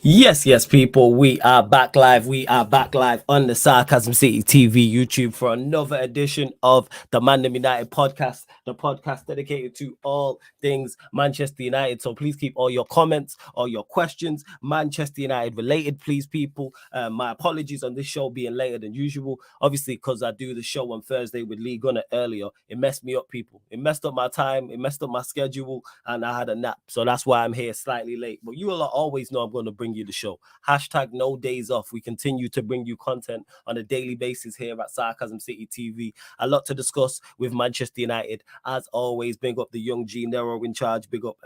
Yes, people. We are back live. We are back live on the Sarcasm City TV YouTube for another edition of the ManDem United podcast, the podcast dedicated to all things Manchester United. So please keep all your comments, all your questions, Manchester United related, please, people. My apologies on this show being later than usual. Obviously, because I do the show on Thursday with Lee Gunner earlier, it messed me up, people. It messed up my time, it messed up my schedule, and I had a nap. So that's why I'm here slightly late. But you will always know I'm going to bring you the show. Hashtag no days off. We continue to bring you content on a daily basis here at Sarcasm City TV. A lot to discuss with Manchester United. As always, big up the young G Nero in charge. Big up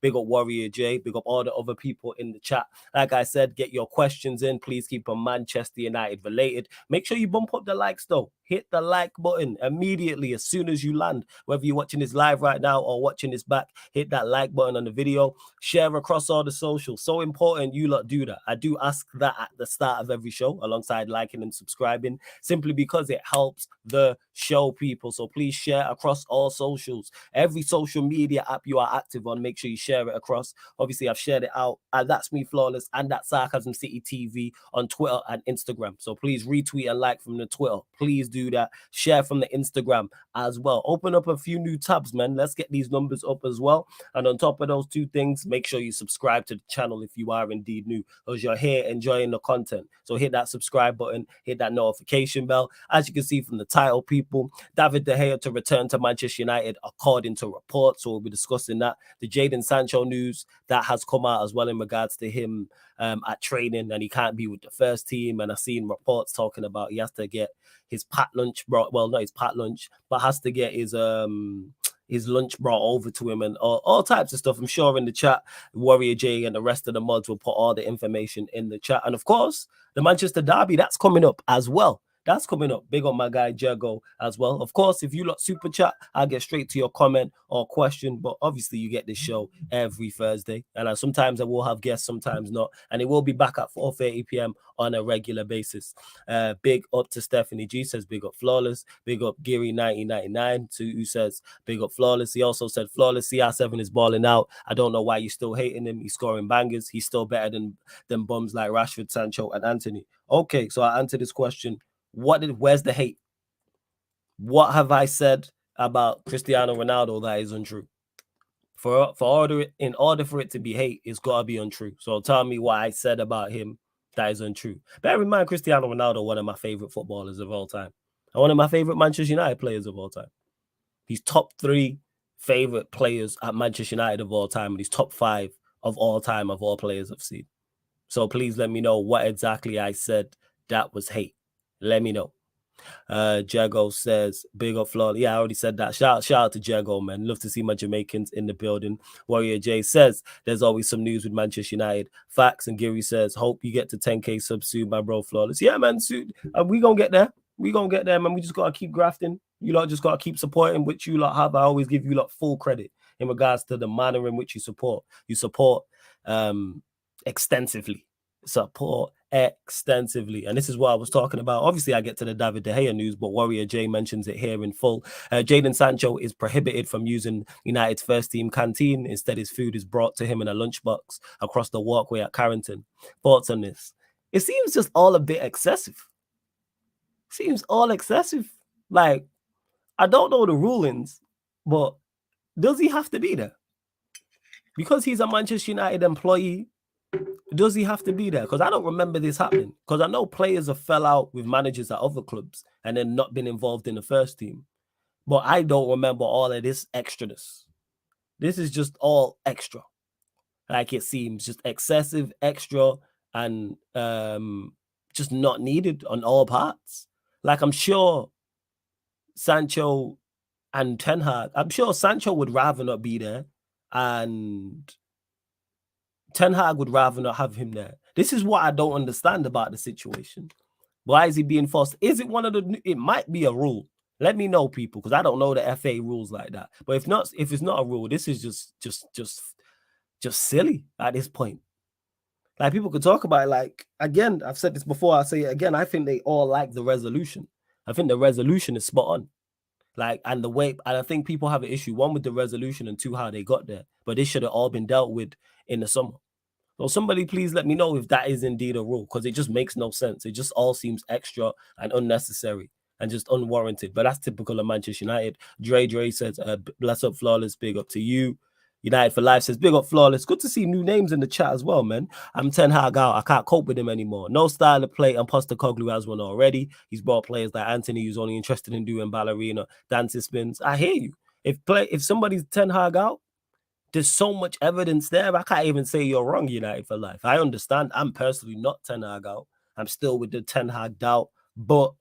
Warrior J. Big up all the other people in the chat. Like I said, get your questions in. Please keep them Manchester United related. Make sure you bump up the likes though. Hit the like button immediately as soon as you land. Whether you're watching this live right now or watching this back, hit that like button on the video. Share across all the socials. So important you lot do that. I do ask that at the start of every show alongside liking and subscribing, simply because it helps the show, people. So please share across all socials. Every social media app you are active on, make sure you share it across. Obviously, I've shared it out at That's Me Flawless and at Sarcasm City TV on Twitter and Instagram. So please retweet and like from the Twitter. Please do that. Share from the Instagram as well. Open up a few new tabs, man. Let's get these numbers up as well. And on top of those two things, make sure you subscribe to the channel if you are indeed new, because you're here enjoying the content. So hit that subscribe button, hit that notification bell. As you can see from the title, people, David De Gea to return to Manchester United according to reports. So we'll be discussing that. The Jadon Sancho news that has come out as well in regards to him at training, and he can't be with the first team. And I've seen reports talking about he has to get his pat lunch brought, well, not his pat lunch, but has to get his lunch brought over to him and all types of stuff. I'm sure in the chat, Warrior J and the rest of the mods will put all the information in the chat. And of course, the Manchester Derby, that's coming up as well. That's coming up. Big on my guy Jago as well. Of course, if you lot super chat, I'll get straight to your comment or question. But obviously, you get this show every Thursday. And sometimes I will have guests, sometimes not. And it will be back at 4:30 p.m. on a regular basis. Big up to Stephanie G says, big up Flawless. Big up Geary 1999 who says, big up Flawless. He also said, Flawless CR7 is balling out. I don't know why you're still hating him. He's scoring bangers. He's still better than bums like Rashford, Sancho, and Anthony. Okay, so I answered this question. Where's the hate? What have I said about Cristiano Ronaldo that is untrue? In order for it to be hate, it's got to be untrue. So tell me what I said about him that is untrue. Bear in mind, Cristiano Ronaldo, one of my favorite footballers of all time, and one of my favorite Manchester United players of all time. He's top 3 favorite players at Manchester United of all time, and he's top 5 of all time of all players I've seen. So please let me know what exactly I said that was hate. Let me know. Jago says, big up Florida. Yeah, I already said that. Shout out to Jago, man. Love to see my Jamaicans in the building. Warrior J says, there's always some news with Manchester United. Facts. And Gary says, hope you get to 10K subs soon, my bro, Flawless. Yeah, man. We going to get there. We going to get there, man. We just got to keep grafting. You lot just got to keep supporting, which you lot have. I always give you lot full credit in regards to the manner in which you support. You support extensively. And this is what I was talking about. Obviously, I get to the David De Gea news, but Warrior J mentions it here in full. Jadon Sancho is prohibited from using United's first team canteen. Instead, his food is brought to him in a lunchbox across the walkway at Carrington. Thoughts on this? It seems just all a bit excessive. Seems all excessive. Like, I don't know the rulings, but does he have to be there? Because he's a Manchester United employee, does he have to be there? Because I don't remember this happening. Because I know players have fell out with managers at other clubs and then not been involved in the first team. But I don't remember all of this extraness. This is just all extra. Like it seems just excessive, extra, and just not needed on all parts. Like I'm sure Sancho and Ten Hag, I'm sure Sancho would rather not be there and Ten Hag would rather not have him there. This is what I don't understand about the situation. Why is he being forced? Is it one of the? It might be a rule. Let me know, people, because I don't know the FA rules like that. But if it's not a rule, this is just silly at this point. Like people could talk about it. Like again, I've said this before. I'll say it again. I think they all like the resolution. I think the resolution is spot on. Like, and I think people have an issue, 1 with the resolution and 2, how they got there. But this should have all been dealt with in the summer. So somebody please let me know if that is indeed a rule, because it just makes no sense. It just all seems extra and unnecessary and just unwarranted. But that's typical of Manchester United. Dre says, bless up, Flawless, big up to you. United for Life says, big up, Flawless. Good to see new names in the chat as well, man. I'm Ten Hag out. I can't cope with him anymore. No style of play, and Postecoglou has one already. He's brought players like Anthony, who's only interested in doing ballerina, dancing spins. I hear you. If somebody's Ten Hag out, there's so much evidence there. I can't even say you're wrong, United for Life. I understand. I'm personally not Ten Hag out. I'm still with the Ten Hag doubt. But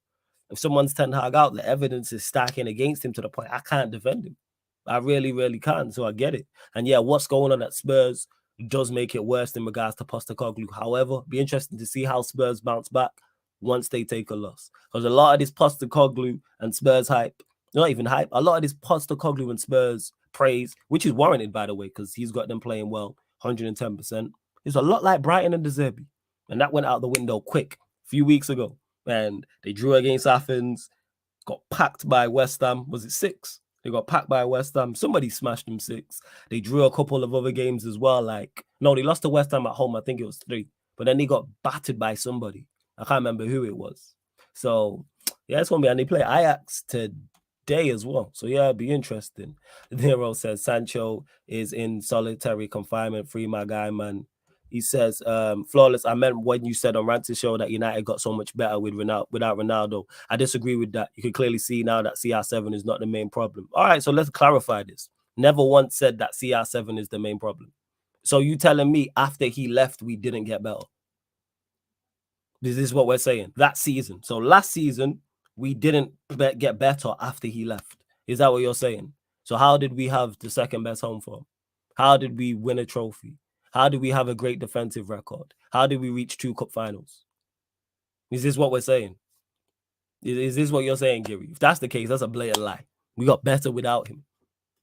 if someone's Ten Hag out, the evidence is stacking against him to the point I can't defend him. I really, really can't. So I get it. And yeah, what's going on at Spurs does make it worse in regards to Postecoglou. However, be interesting to see how Spurs bounce back once they take a loss. Because a lot of this Postecoglou and Spurs hype, not even hype, a lot of this Postecoglou and Spurs praise, which is warranted, by the way, because he's got them playing well, 110%. It's a lot like Brighton and De Zerbi. And that went out the window quick a few weeks ago. And they drew against Athens, got packed by West Ham. Was it 6? They got packed by West Ham. Somebody smashed them 6. They drew a couple of other games as well. No, they lost to West Ham at home. I think it was 3. But then they got battered by somebody. I can't remember who it was. So, yeah, it's going to be. And they play Ajax today as well. So, yeah, it'll be interesting. Nero says Sancho is in solitary confinement. Free my guy, man. He says, Flawless, I meant when you said on Rance's show that United got so much better without Ronaldo. I disagree with that. You can clearly see now that CR7 is not the main problem. All right, so let's clarify this. Never once said that CR7 is the main problem. So you telling me after he left, we didn't get better? This is what we're saying. That season. So last season, we didn't get better after he left. Is that what you're saying? So how did we have the second best home form? How did we win a trophy? How do we have a great defensive record? How did we reach 2 cup finals? Is this what we're saying? Is this what you're saying, Gary? If that's the case, that's a blatant lie. We got better without him.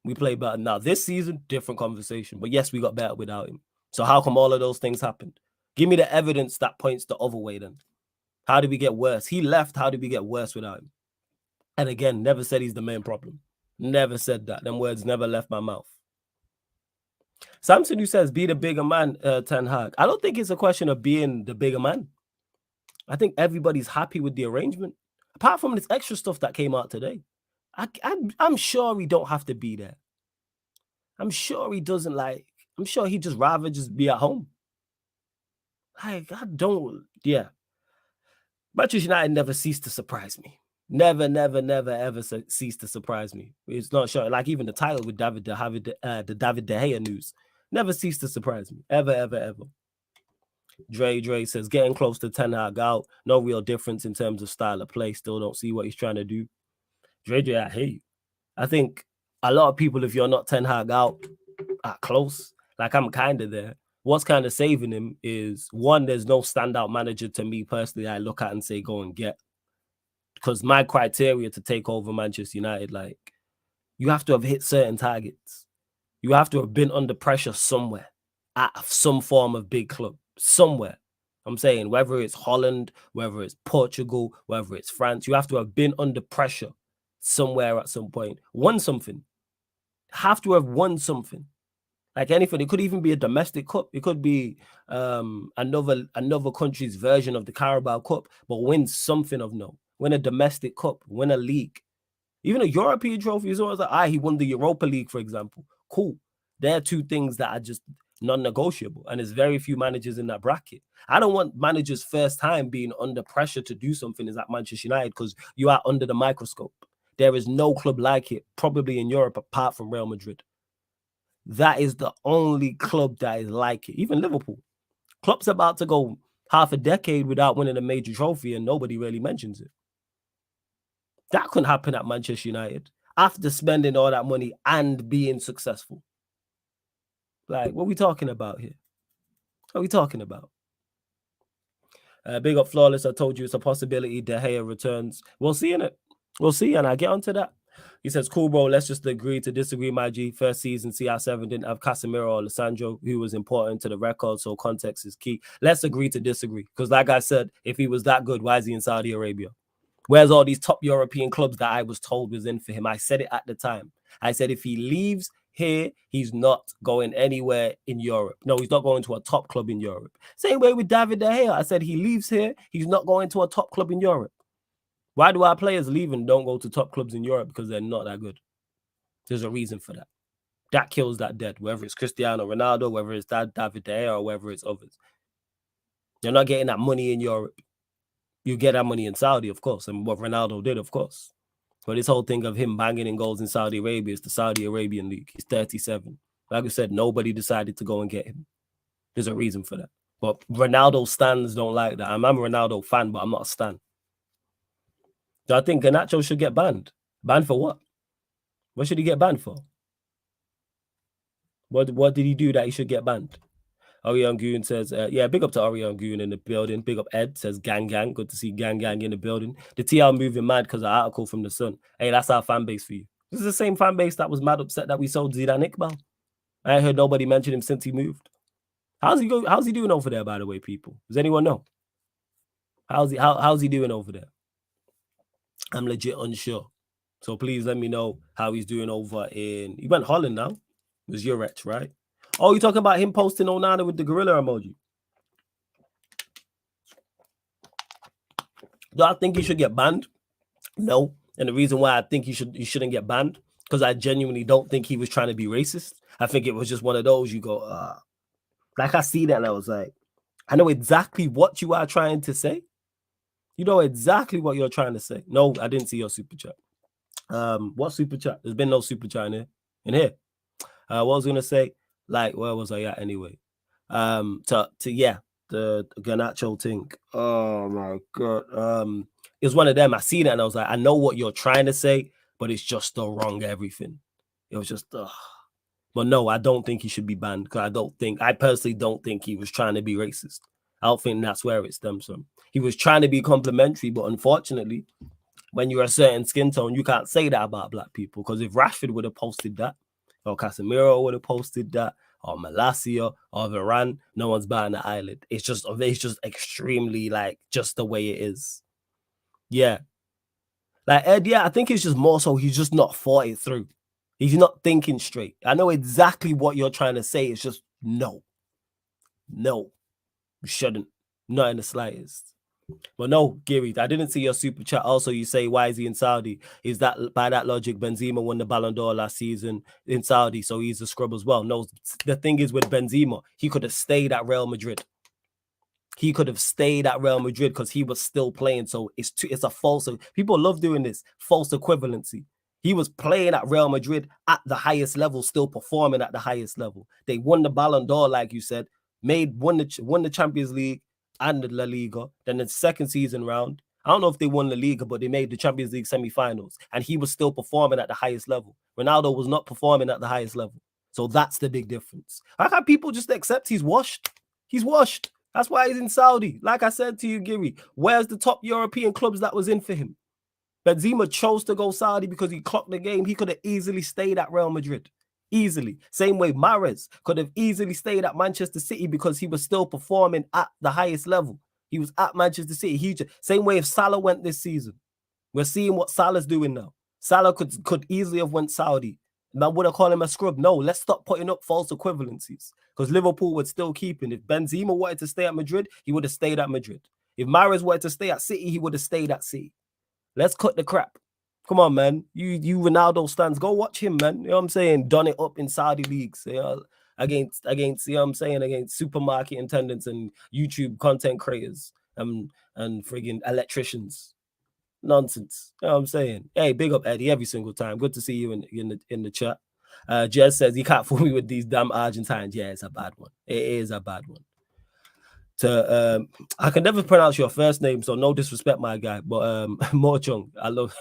We play better. Now, this season, different conversation. But yes, we got better without him. So how come all of those things happened? Give me the evidence that points the other way then. How did we get worse? He left. How did we get worse without him? And again, never said he's the main problem. Never said that. Them words never left my mouth. Samson, who says, be the bigger man, Ten Hag. I don't think it's a question of being the bigger man. I think everybody's happy with the arrangement. Apart from this extra stuff that came out today. I'm sure he don't have to be there. I'm sure he doesn't I'm sure he'd just rather just be at home. Yeah. Manchester United never ceased to surprise me. Never, ever ceased to surprise me. It's not sure. Like even the title with the David De Gea news never ceased to surprise me. Ever. Dre says, getting close to Ten Hag out. No real difference in terms of style of play. Still don't see what he's trying to do. Dre, I hate you. I think a lot of people, if you're not Ten Hag out, are close. Like I'm kind of there. What's kind of saving him is, one, there's no standout manager to me personally I look at and say, go and get. Because my criteria to take over Manchester United, you have to have hit certain targets. You have to have been under pressure somewhere at some form of big club, somewhere. I'm saying whether it's Holland, whether it's Portugal, whether it's France, you have to have been under pressure somewhere at some point. Won something. Have to have won something. Like anything, it could even be a domestic cup. It could be another country's version of the Carabao Cup, but win something of note. Win a domestic cup, win a league. Even a European trophy is always he won the Europa League, for example. Cool. There are 2 things that are just non-negotiable, and there's very few managers in that bracket. I don't want managers' first time being under pressure to do something is at Manchester United, because you are under the microscope. There is no club like it, probably in Europe, apart from Real Madrid. That is the only club that is like it. Even Liverpool. Klopp's about to go half a decade without winning a major trophy, and nobody really mentions it. That couldn't happen at Manchester United after spending all that money and being successful. What are we talking about here? What are we talking about? Big up Flawless. I told you it's a possibility De Gea returns. We'll see in it. We'll see, and I get onto that. He says, cool, bro, let's just agree to disagree, my G. First season, CR7 didn't have Casemiro or Alessandro, who was important to the record, so context is key. Let's agree to disagree, because like I said, if he was that good, why is he in Saudi Arabia? Where's all these top European clubs that I was told was in for him? I said it at the time. I said if he leaves, here, he's not going anywhere in Europe. No, he's not going to a top club in Europe. Same way with David De Gea. I said he leaves here, he's not going to a top club in Europe. Why do our players leave and don't go to top clubs in Europe? Because they're not that good. There's a reason for that. That kills that dead, whether it's Cristiano Ronaldo, whether it's David De Gea, or whether it's others. You're not getting that money in Europe. You get that money in Saudi, of course, and what Ronaldo did, of course. But this whole thing of him banging in goals in Saudi Arabia is the Saudi Arabian League. He's 37. Like I said, nobody decided to go and get him. There's a reason for that. But Ronaldo stans don't like that. I'm a Ronaldo fan, but I'm not a stan. So I think Garnacho should get banned. Banned for what? What should he get banned for? What did he do that he should get banned? Orion Goon says, yeah, big up to Orion Goon in the building. Big up Ed says, gang. Good to see gang in the building. The TL moving mad because of an article from The Sun. Hey, that's our fan base for you. This is the same fan base that was mad upset that we sold Zidane Iqbal. I ain't heard nobody mention him since he moved. How's he doing over there, by the way, people? Does anyone know? How's he doing over there? I'm legit unsure. So please let me know how he's doing over in... He went Holland now. It was Urex, right? Oh, you're talking about him posting Onana with the gorilla emoji. Do I think he should get banned? No. And the reason why I think he shouldn't get banned, because I genuinely don't think he was trying to be racist. I think it was just one of those you go, like I see that and I was like, I know exactly what you are trying to say. You know exactly what you're trying to say. No, I didn't see your super chat. What super chat? There's been no super chat in here. What was I gonna say? Like, where was I at anyway? The Garnacho thing. Oh my god. It was one of them. I seen it and I was like, I know what you're trying to say, but it's just the wrong everything. It was just but no, I don't think he should be banned because I personally don't think he was trying to be racist. I don't think that's where it stems from. He was trying to be complimentary, but unfortunately, when you're a certain skin tone, you can't say that about black people. Because if Rashford would have posted that, or Casemiro would have posted that, or Malacia, or Varane, no one's batting the eyelid. It's just extremely like just the way it is. Yeah. Like Ed, yeah, I think it's just more so he's just not thought it through. He's not thinking straight. I know exactly what you're trying to say. It's just no. You shouldn't. Not in the slightest. But no, Gary, I didn't see your super chat. Also, you say, why is he in Saudi? Is that by that logic, Benzema won the Ballondor last season in Saudi, so he's a scrub as well? No, the thing is with Benzema, he could have stayed at Real Madrid. He could have stayed at Real Madrid because he was still playing. So it's a false. People love doing this false equivalency. He was playing at Real Madrid at the highest level, still performing at the highest level. They won the Ballon d'Or, like you said, won the Champions League and the La Liga. Then the second season round, I don't know if they won La Liga, but they made the Champions League semi-finals, and he was still performing at the highest level. Ronaldo was not performing at the highest level. So that's the big difference. How can people just accept he's washed? He's washed. That's why he's in Saudi. Like I said to you, Giri, where's the top European clubs that was in for him? Benzema chose to go Saudi because he clocked the game. He could have easily stayed at Real Madrid. Easily. Same way Mahrez could have easily stayed at Manchester City because he was still performing at the highest level. He was at Manchester City. Same way if Salah went this season. We're seeing what Salah's doing now. Salah could easily have went Saudi. Man would have called him a scrub. No, let's stop putting up false equivalencies because Liverpool would still keep him. If Benzema wanted to stay at Madrid, he would have stayed at Madrid. If Mahrez wanted to stay at City, he would have stayed at City. Let's cut the crap. Come on, man. You Ronaldo stands. Go watch him, man. You know what I'm saying? Done it up in Saudi leagues. You know, against, you know what I'm saying? Against supermarket attendants and YouTube content creators and friggin' electricians. Nonsense. You know what I'm saying? Hey, big up Eddie every single time. Good to see you in the chat. Jez says you can't fool me with these damn Argentines. Yeah, it's a bad one. It is a bad one. I can never pronounce your first name, so no disrespect, my guy. But Morchung, I love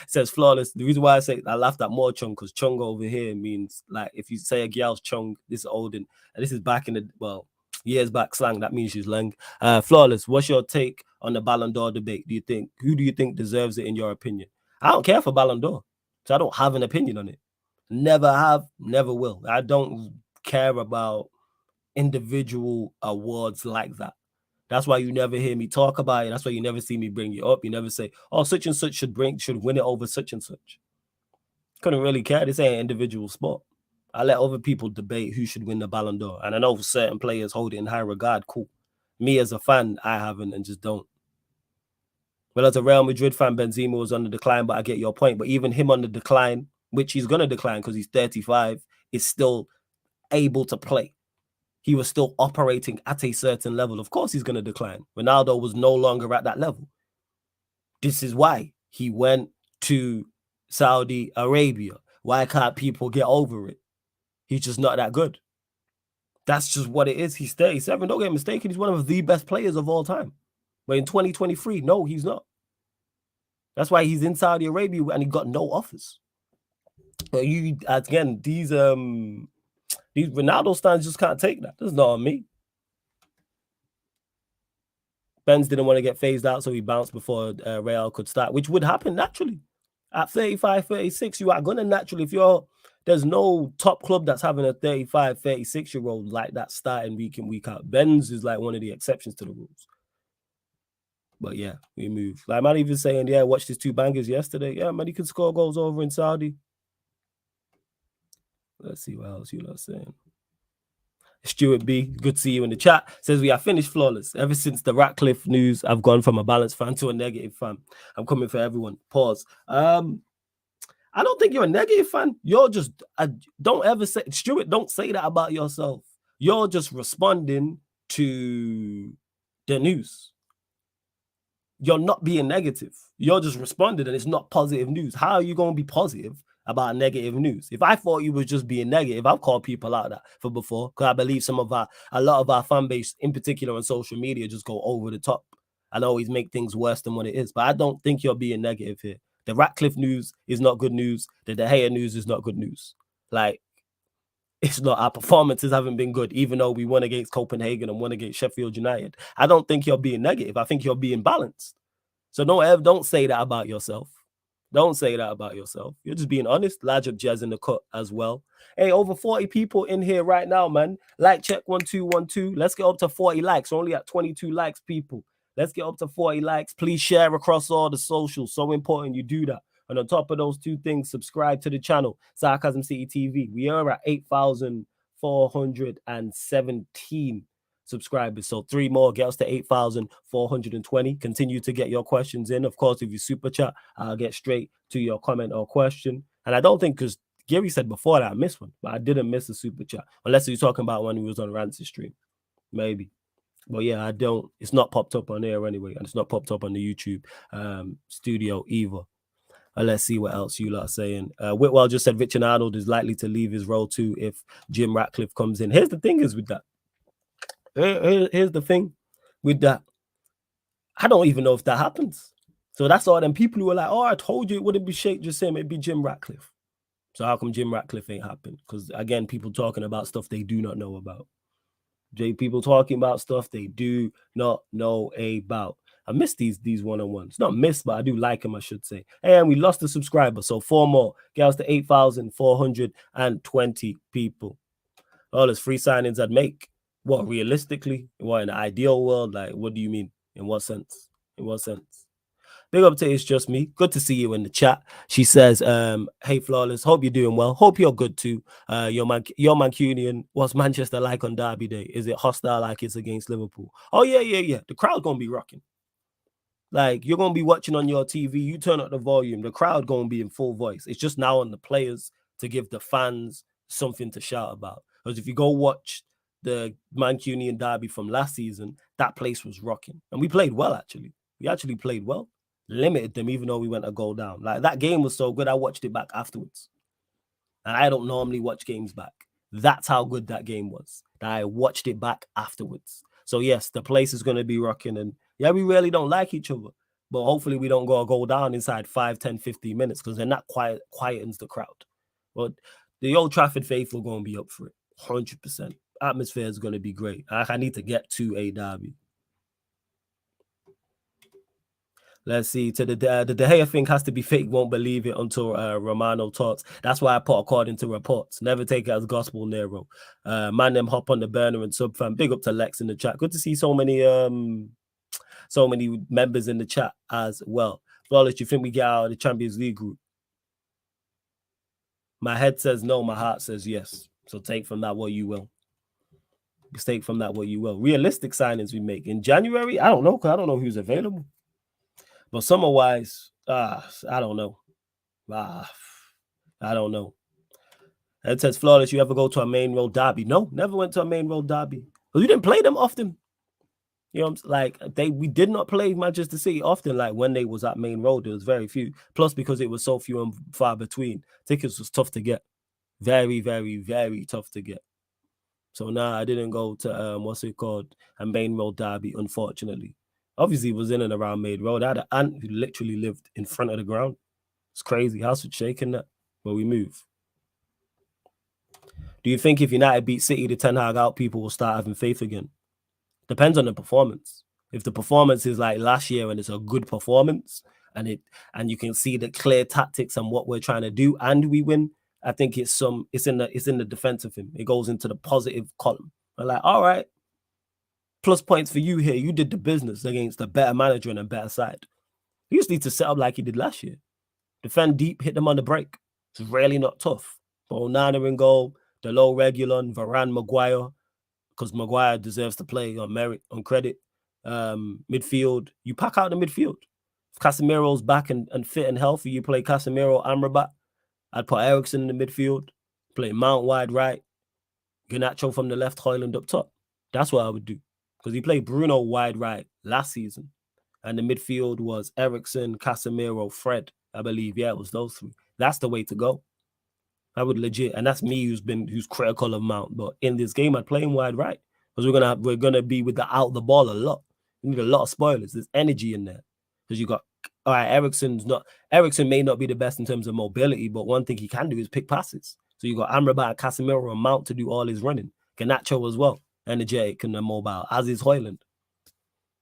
says flawless. The reason why I laughed at Morchung because Chung over here means like if you say a girl's Chung, this is old and this is back in the years back slang. That means she's lang. Flawless. What's your take on the Ballon d'Or debate? Who do you think deserves it in your opinion? I don't care for Ballon d'Or, so I don't have an opinion on it. Never have, never will. I don't care about individual awards like that. That's why you never hear me talk about it. That's why you never see me bring it up. You never say, oh, such and such should win it over such and such. Couldn't really care. This ain't an individual sport. I let other people debate who should win the Ballondor. And I know certain players hold it in high regard. Cool. Me as a fan, I haven't and just don't. Well, as a Real Madrid fan, Benzema was on the decline, but I get your point. But even him on the decline, which he's going to decline because he's 35, is still able to play. He was still operating at a certain level. Of course, he's going to decline. Ronaldo was no longer at that level. This is why he went to Saudi Arabia. Why can't people get over it? He's just not that good. That's just what it is. He's 37. Don't get mistaken. He's one of the best players of all time. But in 2023, no, he's not. That's why he's in Saudi Arabia and he got no offers. But you again, these Ronaldo stands just can't take that. That's not on me. Benz didn't want to get phased out, so he bounced before Real could start, which would happen naturally. At 35, 36, you are going to naturally, there's no top club that's having a 35, 36-year-old like that starting week in, week out. Benz is like one of the exceptions to the rules. But yeah, we move. Like, man, even saying, yeah, watched his 2 bangers yesterday. Yeah, man, he can score goals over in Saudi. Let's see what else you lot saying. Stuart B, good to see you in the chat. Says we are finished flawless. Ever since the Ratcliffe news, I've gone from a balanced fan to a negative fan. I'm coming for everyone. Pause. I don't think you're a negative fan. You're just don't ever say, Stuart, don't say that about yourself. You're just responding to the news. You're not being negative. You're just responding and it's not positive news. How are you going to be positive about negative news? If I thought you were just being negative, I've called people out that for before, because I believe a lot of our fan base, in particular on social media, just go over the top and always make things worse than what it is. But I don't think you're being negative here. The Ratcliffe news is not good news. The De Gea news is not good news. Like, it's not. Our performances haven't been good, even though we won against Copenhagen and won against Sheffield United. I don't think you're being negative. I think you're being balanced. So don't say that about yourself. Don't say that about yourself. You're just being honest. Large up Jazz in the cut as well. Hey, over 40 people in here right now, man. Like check 1212. Let's get up to 40 likes. We're only at 22 likes, people. Let's get up to 40 likes. Please share across all the socials. So important you do that. And on top of those 2 things, subscribe to the channel, Sarcasm City TV. We are at 8,417 subscribers. So 3 more, get us to 8,420. Continue to get your questions in. Of course, if you super chat, I'll get straight to your comment or question. And I don't think, because Gary said before that I missed one, but I didn't miss a super chat. Unless you're talking about when he was on Rance's stream. Maybe. But yeah, I don't. It's not popped up on there anyway. And it's not popped up on the YouTube studio either. Let's see what else you lot are saying. Whitwell just said Richard Arnold is likely to leave his role too if Jim Ratcliffe comes in. Here's the thing is with that. Here's the thing with that. I don't even know if that happens. So that's all them people who are like, oh, I told you it wouldn't be Sheikh Jassim, it'd be Jim Ratcliffe. So how come Jim Ratcliffe ain't happened? Because again, people talking about stuff they do not know about. People talking about stuff they do not know about. I miss these one-on-ones. Not miss, but I do like them, I should say. And we lost a subscriber, so 4 more. Get us to 8,420 people. All those free signings I'd make. What, realistically? What, in an ideal world? Like, what do you mean? In what sense? In what sense? Big up to It's Just Me. Good to see you in the chat. She says, hey, Flawless, hope you're doing well. Hope you're good too. Your Mancunian, what's Manchester like on Derby Day? Is it hostile like it's against Liverpool? Oh, yeah. The crowd going to be rocking. Like, you're going to be watching on your TV. You turn up the volume. The crowd going to be in full voice. It's just now on the players to give the fans something to shout about. Because if you go watch the Mancunian derby from last season, that place was rocking. And we played well, actually. We actually played well. Limited them, even though we went a goal down. Like, that game was so good, I watched it back afterwards. And I don't normally watch games back. That's how good that game was. That I watched it back afterwards. So, yes, the place is going to be rocking. And, yeah, we really don't like each other. But hopefully we don't go down inside 5, 10, 15 minutes because then that quietens the crowd. But the Old Trafford faithful going to be up for it. 100%. Atmosphere is going to be great. I need to get to a derby. Let's see. To the De Gea thing has to be fake. Won't believe it until Romano talks. That's why I put according to reports. Never take it as gospel, Nero. ManDem hop on the burner and sub fan. Big up to Lex in the chat. Good to see so many members in the chat as well. Flawless, do you think we get out of the Champions League group? My head says no, my heart says yes. So take from that what you will. Take from that what you will. Realistic signings we make in January, I don't know, because I don't know who's available. But summer-wise, I don't know. I don't know. Ed says, Flawless, you ever go to a main road derby? No, never went to a main road derby. Because we didn't play them often. You know, like we did not play Manchester City often. Like when they was at Main Road, there was very few. Plus, because it was so few and far between, tickets was tough to get. Very, very, very tough to get. So I didn't go to what's it called, a Main Road derby, unfortunately. Obviously, it was in and around Main Road. I had an aunt who literally lived in front of the ground. It's crazy. House was shaking that, but we move. Do you think if United beat City, the Ten Hag out people will start having faith again? Depends on the performance. If the performance is like last year and it's a good performance and you can see the clear tactics and what we're trying to do and we win, I think it's in the defense of him. It goes into the positive column. We're like, all right, plus points for you here. You did the business against a better manager and a better side. He just needs to set up like he did last year. Defend deep, hit them on the break. It's really not tough. But Onana in goal, the low Regulon, Varane, Maguire, because Maguire deserves to play on merit, on credit. Midfield, you pack out the midfield. If Casemiro's back and fit and healthy, you play Casemiro, Amrabat. I'd put Eriksen in the midfield, play Mount wide right, Garnacho from the left, Højlund up top. That's what I would do. Because he played Bruno wide right last season. And the midfield was Eriksen, Casemiro, Fred, I believe. Yeah, it was those three. That's the way to go. I would legit, and that's me who's critical of Mount. But in this game, I'd play him wide right. Because we're gonna be with the ball a lot. We need a lot of spoilers. There's energy in there. Because you got all right, Eriksen may not be the best in terms of mobility, but one thing he can do is pick passes. So you got Amrabat, Casemiro, and Mount to do all his running. Garnacho as well, energetic and mobile, as is Højlund.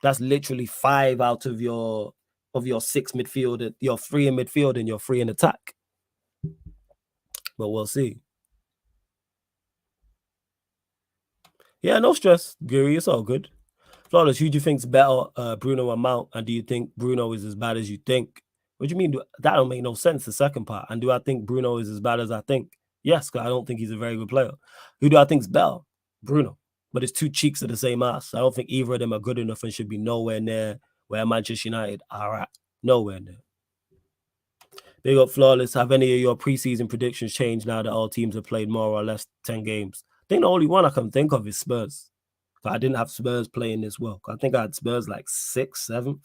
That's literally 5 out of your 6 midfield, your 3 in midfield and your 3 in attack. But we'll see. Yeah, no stress, Guri. It's all good. Flawless, who do you think's better, Bruno or Mount? And do you think Bruno is as bad as you think? What do you mean? That don't make no sense, the second part. And do I think Bruno is as bad as I think? Yes, because I don't think he's a very good player. Who do I think's better? Bruno. But it's 2 cheeks of the same ass. I don't think either of them are good enough and should be nowhere near where Manchester United are at. Nowhere near. Big up, Flawless. Have any of your preseason predictions changed now that all teams have played more or less 10 games? I think the only one I can think of is Spurs. I didn't have Spurs playing this well. I think I had Spurs like 6th, 7th.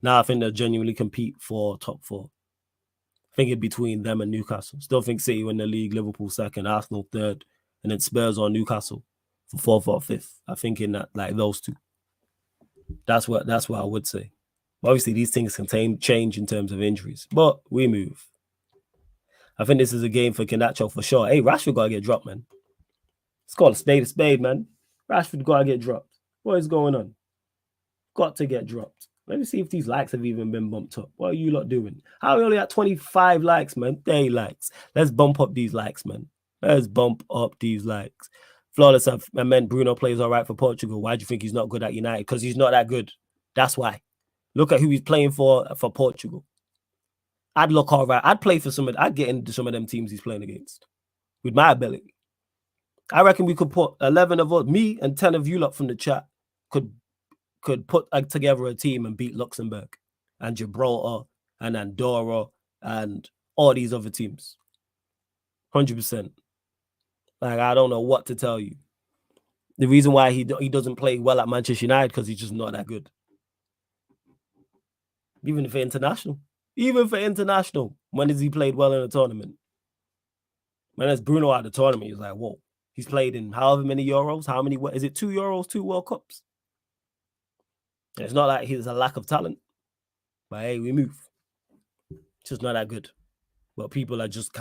Now I think they'll genuinely compete for top 4. I think it's between them and Newcastle. Still think City win the league, Liverpool 2nd, Arsenal 3rd, and then Spurs or Newcastle for 4th or 5th. I think in that, like those 2. That's what I would say. Obviously, these things can change in terms of injuries, but we move. I think this is a game for Garnacho for sure. Hey, Rashford got to get dropped, man. It's called a spade, man. Rashford got to get dropped. What is going on? Got to get dropped. Let me see if these likes have even been bumped up. What are you lot doing? How are we only at 25 likes, man? 30 likes. Let's bump up these likes, man. Let's bump up these likes. Flawless, I meant Bruno plays all right for Portugal. Why do you think he's not good at United? Because he's not that good. That's why. Look at who he's playing for Portugal. I'd look all right. I'd play for I'd get into some of them teams he's playing against with my ability. I reckon we could put 11 of us, me and 10 of you lot from the chat could put together a team and beat Luxembourg and Gibraltar and Andorra and all these other teams. 100%. Like, I don't know what to tell you. The reason why he doesn't play well at Manchester United because he's just not that good. Even for international. When has he played well in a tournament? When there's Bruno at the tournament, he's like, whoa. He's played in however many Euros. How many? Is it 2 Euros, 2 World Cups? It's not like he's a lack of talent. But hey, we move. It's just not that good. But people are just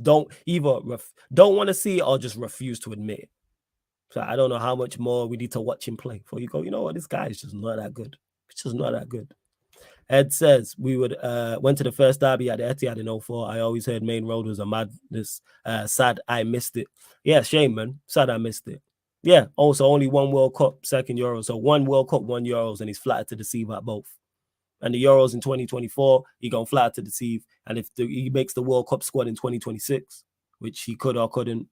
don't either don't want to see it or just refuse to admit it. So I don't know how much more we need to watch him play before you go, you know what, this guy is just not that good. It's just not that good. Ed says we went to the first derby at the Etihad in 2004. I always heard Main Road was a madness. Sad I missed it. Yeah, shame, man. Sad I missed it. Yeah, also only 1 World Cup, 2nd Euro. So 1 World Cup, 1 Euros, and he's flattered to deceive at both. and the Euros in 2024, he gonna fly to deceive. And if he makes the World Cup squad in 2026, which he could or couldn't,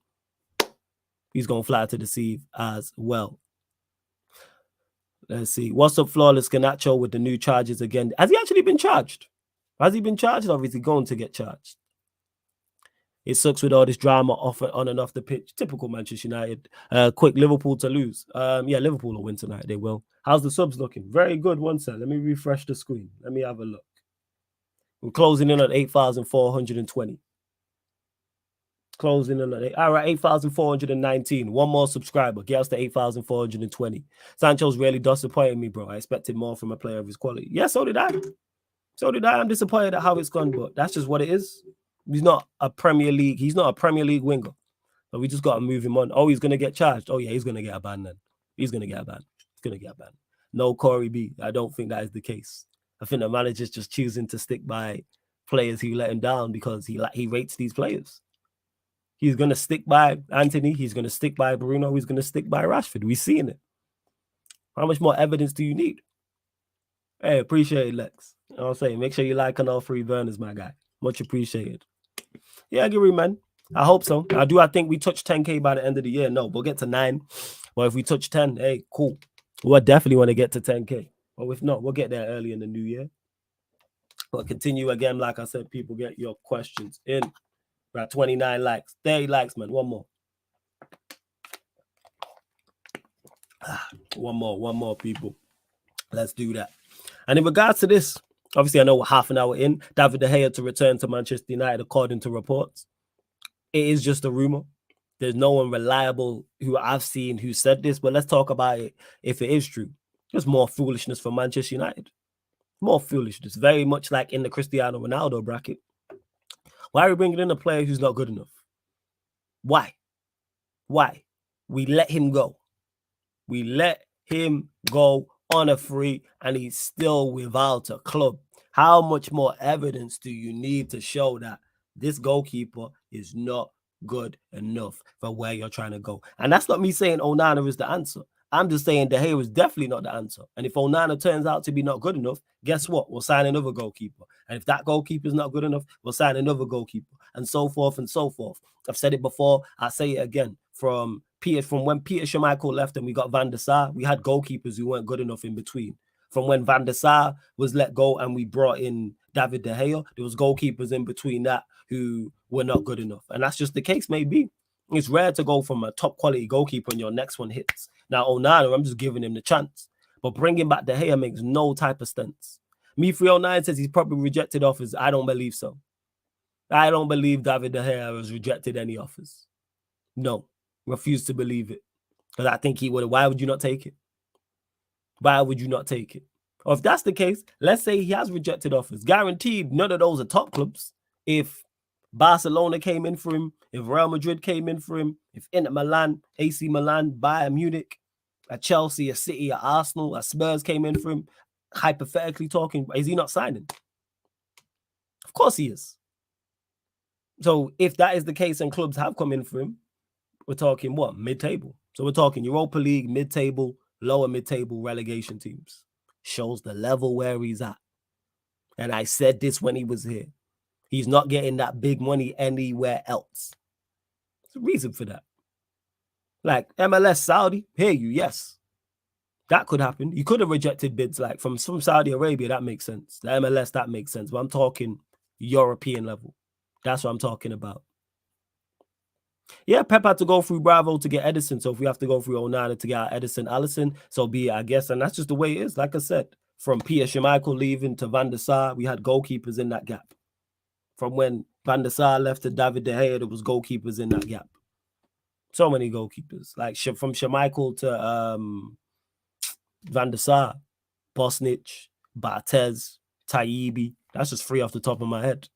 he's gonna fly to deceive as well. Let's see. What's up, Flawless Ganacho with the new charges again? Has he actually been charged? Has he been charged, or is he going to get charged? It sucks with all this drama on and off the pitch. Typical Manchester United. Quick, Liverpool to lose. Yeah, Liverpool will win tonight. They will. How's the subs looking? Very good. One second. Let me refresh the screen. Let me have a look. We're closing in on 8,420. Closing in on all right, 8,419. One more subscriber. Get us to 8,420. Sancho's really disappointed me, bro. I expected more from a player of his quality. Yeah, so did I. So did I. I'm disappointed at how it's gone, but that's just what it is. He's not a Premier League winger. But we just got to move him on. Oh, he's going to get charged. Oh, yeah, he's going to get a ban then. He's going to get a ban. He's going to get a ban. No Corey B. I don't think that is the case. I think the manager's just choosing to stick by players who let him down because he rates these players. He's going to stick by Anthony. He's going to stick by Bruno. He's going to stick by Rashford. We've seen it. How much more evidence do you need? Hey, appreciate it, Lex. You know what I'm saying? Make sure you like on all 3 burners, my guy. Much appreciated. Yeah, Gary, man. I hope so. I think we touch 10K by the end of the year. No, we'll get to 9. But if we touch 10, hey, cool. We'll definitely want to get to 10K. Or if not, we'll get there early in the new year. But continue again, like I said, people get your questions in. We're at 29 likes. 30 likes, man. One more. One more, people. Let's do that. And in regards to this, obviously, I know we're half an hour in. David De Gea to return to Manchester United, according to reports. It is just a rumor. There's no one reliable who I've seen who said this, but let's talk about it if it is true. There's more foolishness for Manchester United. More foolishness. Very much like in the Cristiano Ronaldo bracket. Why are we bringing in a player who's not good enough? Why? We let him go. We let him go on a free, and he's still without a club. How much more evidence do you need to show that this goalkeeper is not good enough for where you're trying to go? And that's not me saying Onana is the answer. I'm just saying De Gea is definitely not the answer. And if Onana turns out to be not good enough, guess what? We'll sign another goalkeeper. And if that goalkeeper is not good enough, we'll sign another goalkeeper, and so forth and so forth. I've said it before. I'll say it again. From when Peter Schmeichel left and we got Van der Sar, we had goalkeepers who weren't good enough in between. From when Van der Sar was let go and we brought in David De Gea, there was goalkeepers in between that who were not good enough. And that's just the case, maybe. It's rare to go from a top quality goalkeeper and your next one hits. Now, Onana, I'm just giving him the chance. But bringing back De Gea makes no type of sense. Me309 says he's probably rejected offers. I don't believe so. I don't believe David De Gea has rejected any offers. No. Refuse to believe it. Because I think he would. Why would you not take it? Why would you not take it? Or if that's the case, let's say he has rejected offers. Guaranteed none of those are top clubs. If Barcelona came in for him, if Real Madrid came in for him, if Inter Milan, AC Milan, Bayern Munich, a Chelsea, a City, a Arsenal, a Spurs came in for him, hypothetically talking, is he not signing? Of course he is. So if that is the case and clubs have come in for him, we're talking what? Mid-table. So we're talking Europa League, mid-table, lower mid-table relegation teams. Shows the level where he's at. And I said this when he was here. He's not getting that big money anywhere else. There's a reason for that. Like MLS Saudi, hear you, yes. That could happen. You could have rejected bids like from Saudi Arabia, that makes sense. The MLS, that makes sense. But I'm talking European level. That's what I'm talking about. Yeah, Pep had to go through Bravo to get Edison. So if we have to go through Onana to get our Edison Allison, so be it, I guess. And that's just the way it is. Like I said, from Peter Schmeichel leaving to Van der Sar, we had goalkeepers in that gap. From when Van der Sar left to David De Gea, there was goalkeepers in that gap. So many goalkeepers. Like from Schmeichel to Van der Sar, Bosnich, Barthez, Tayibi. That's just 3 off the top of my head.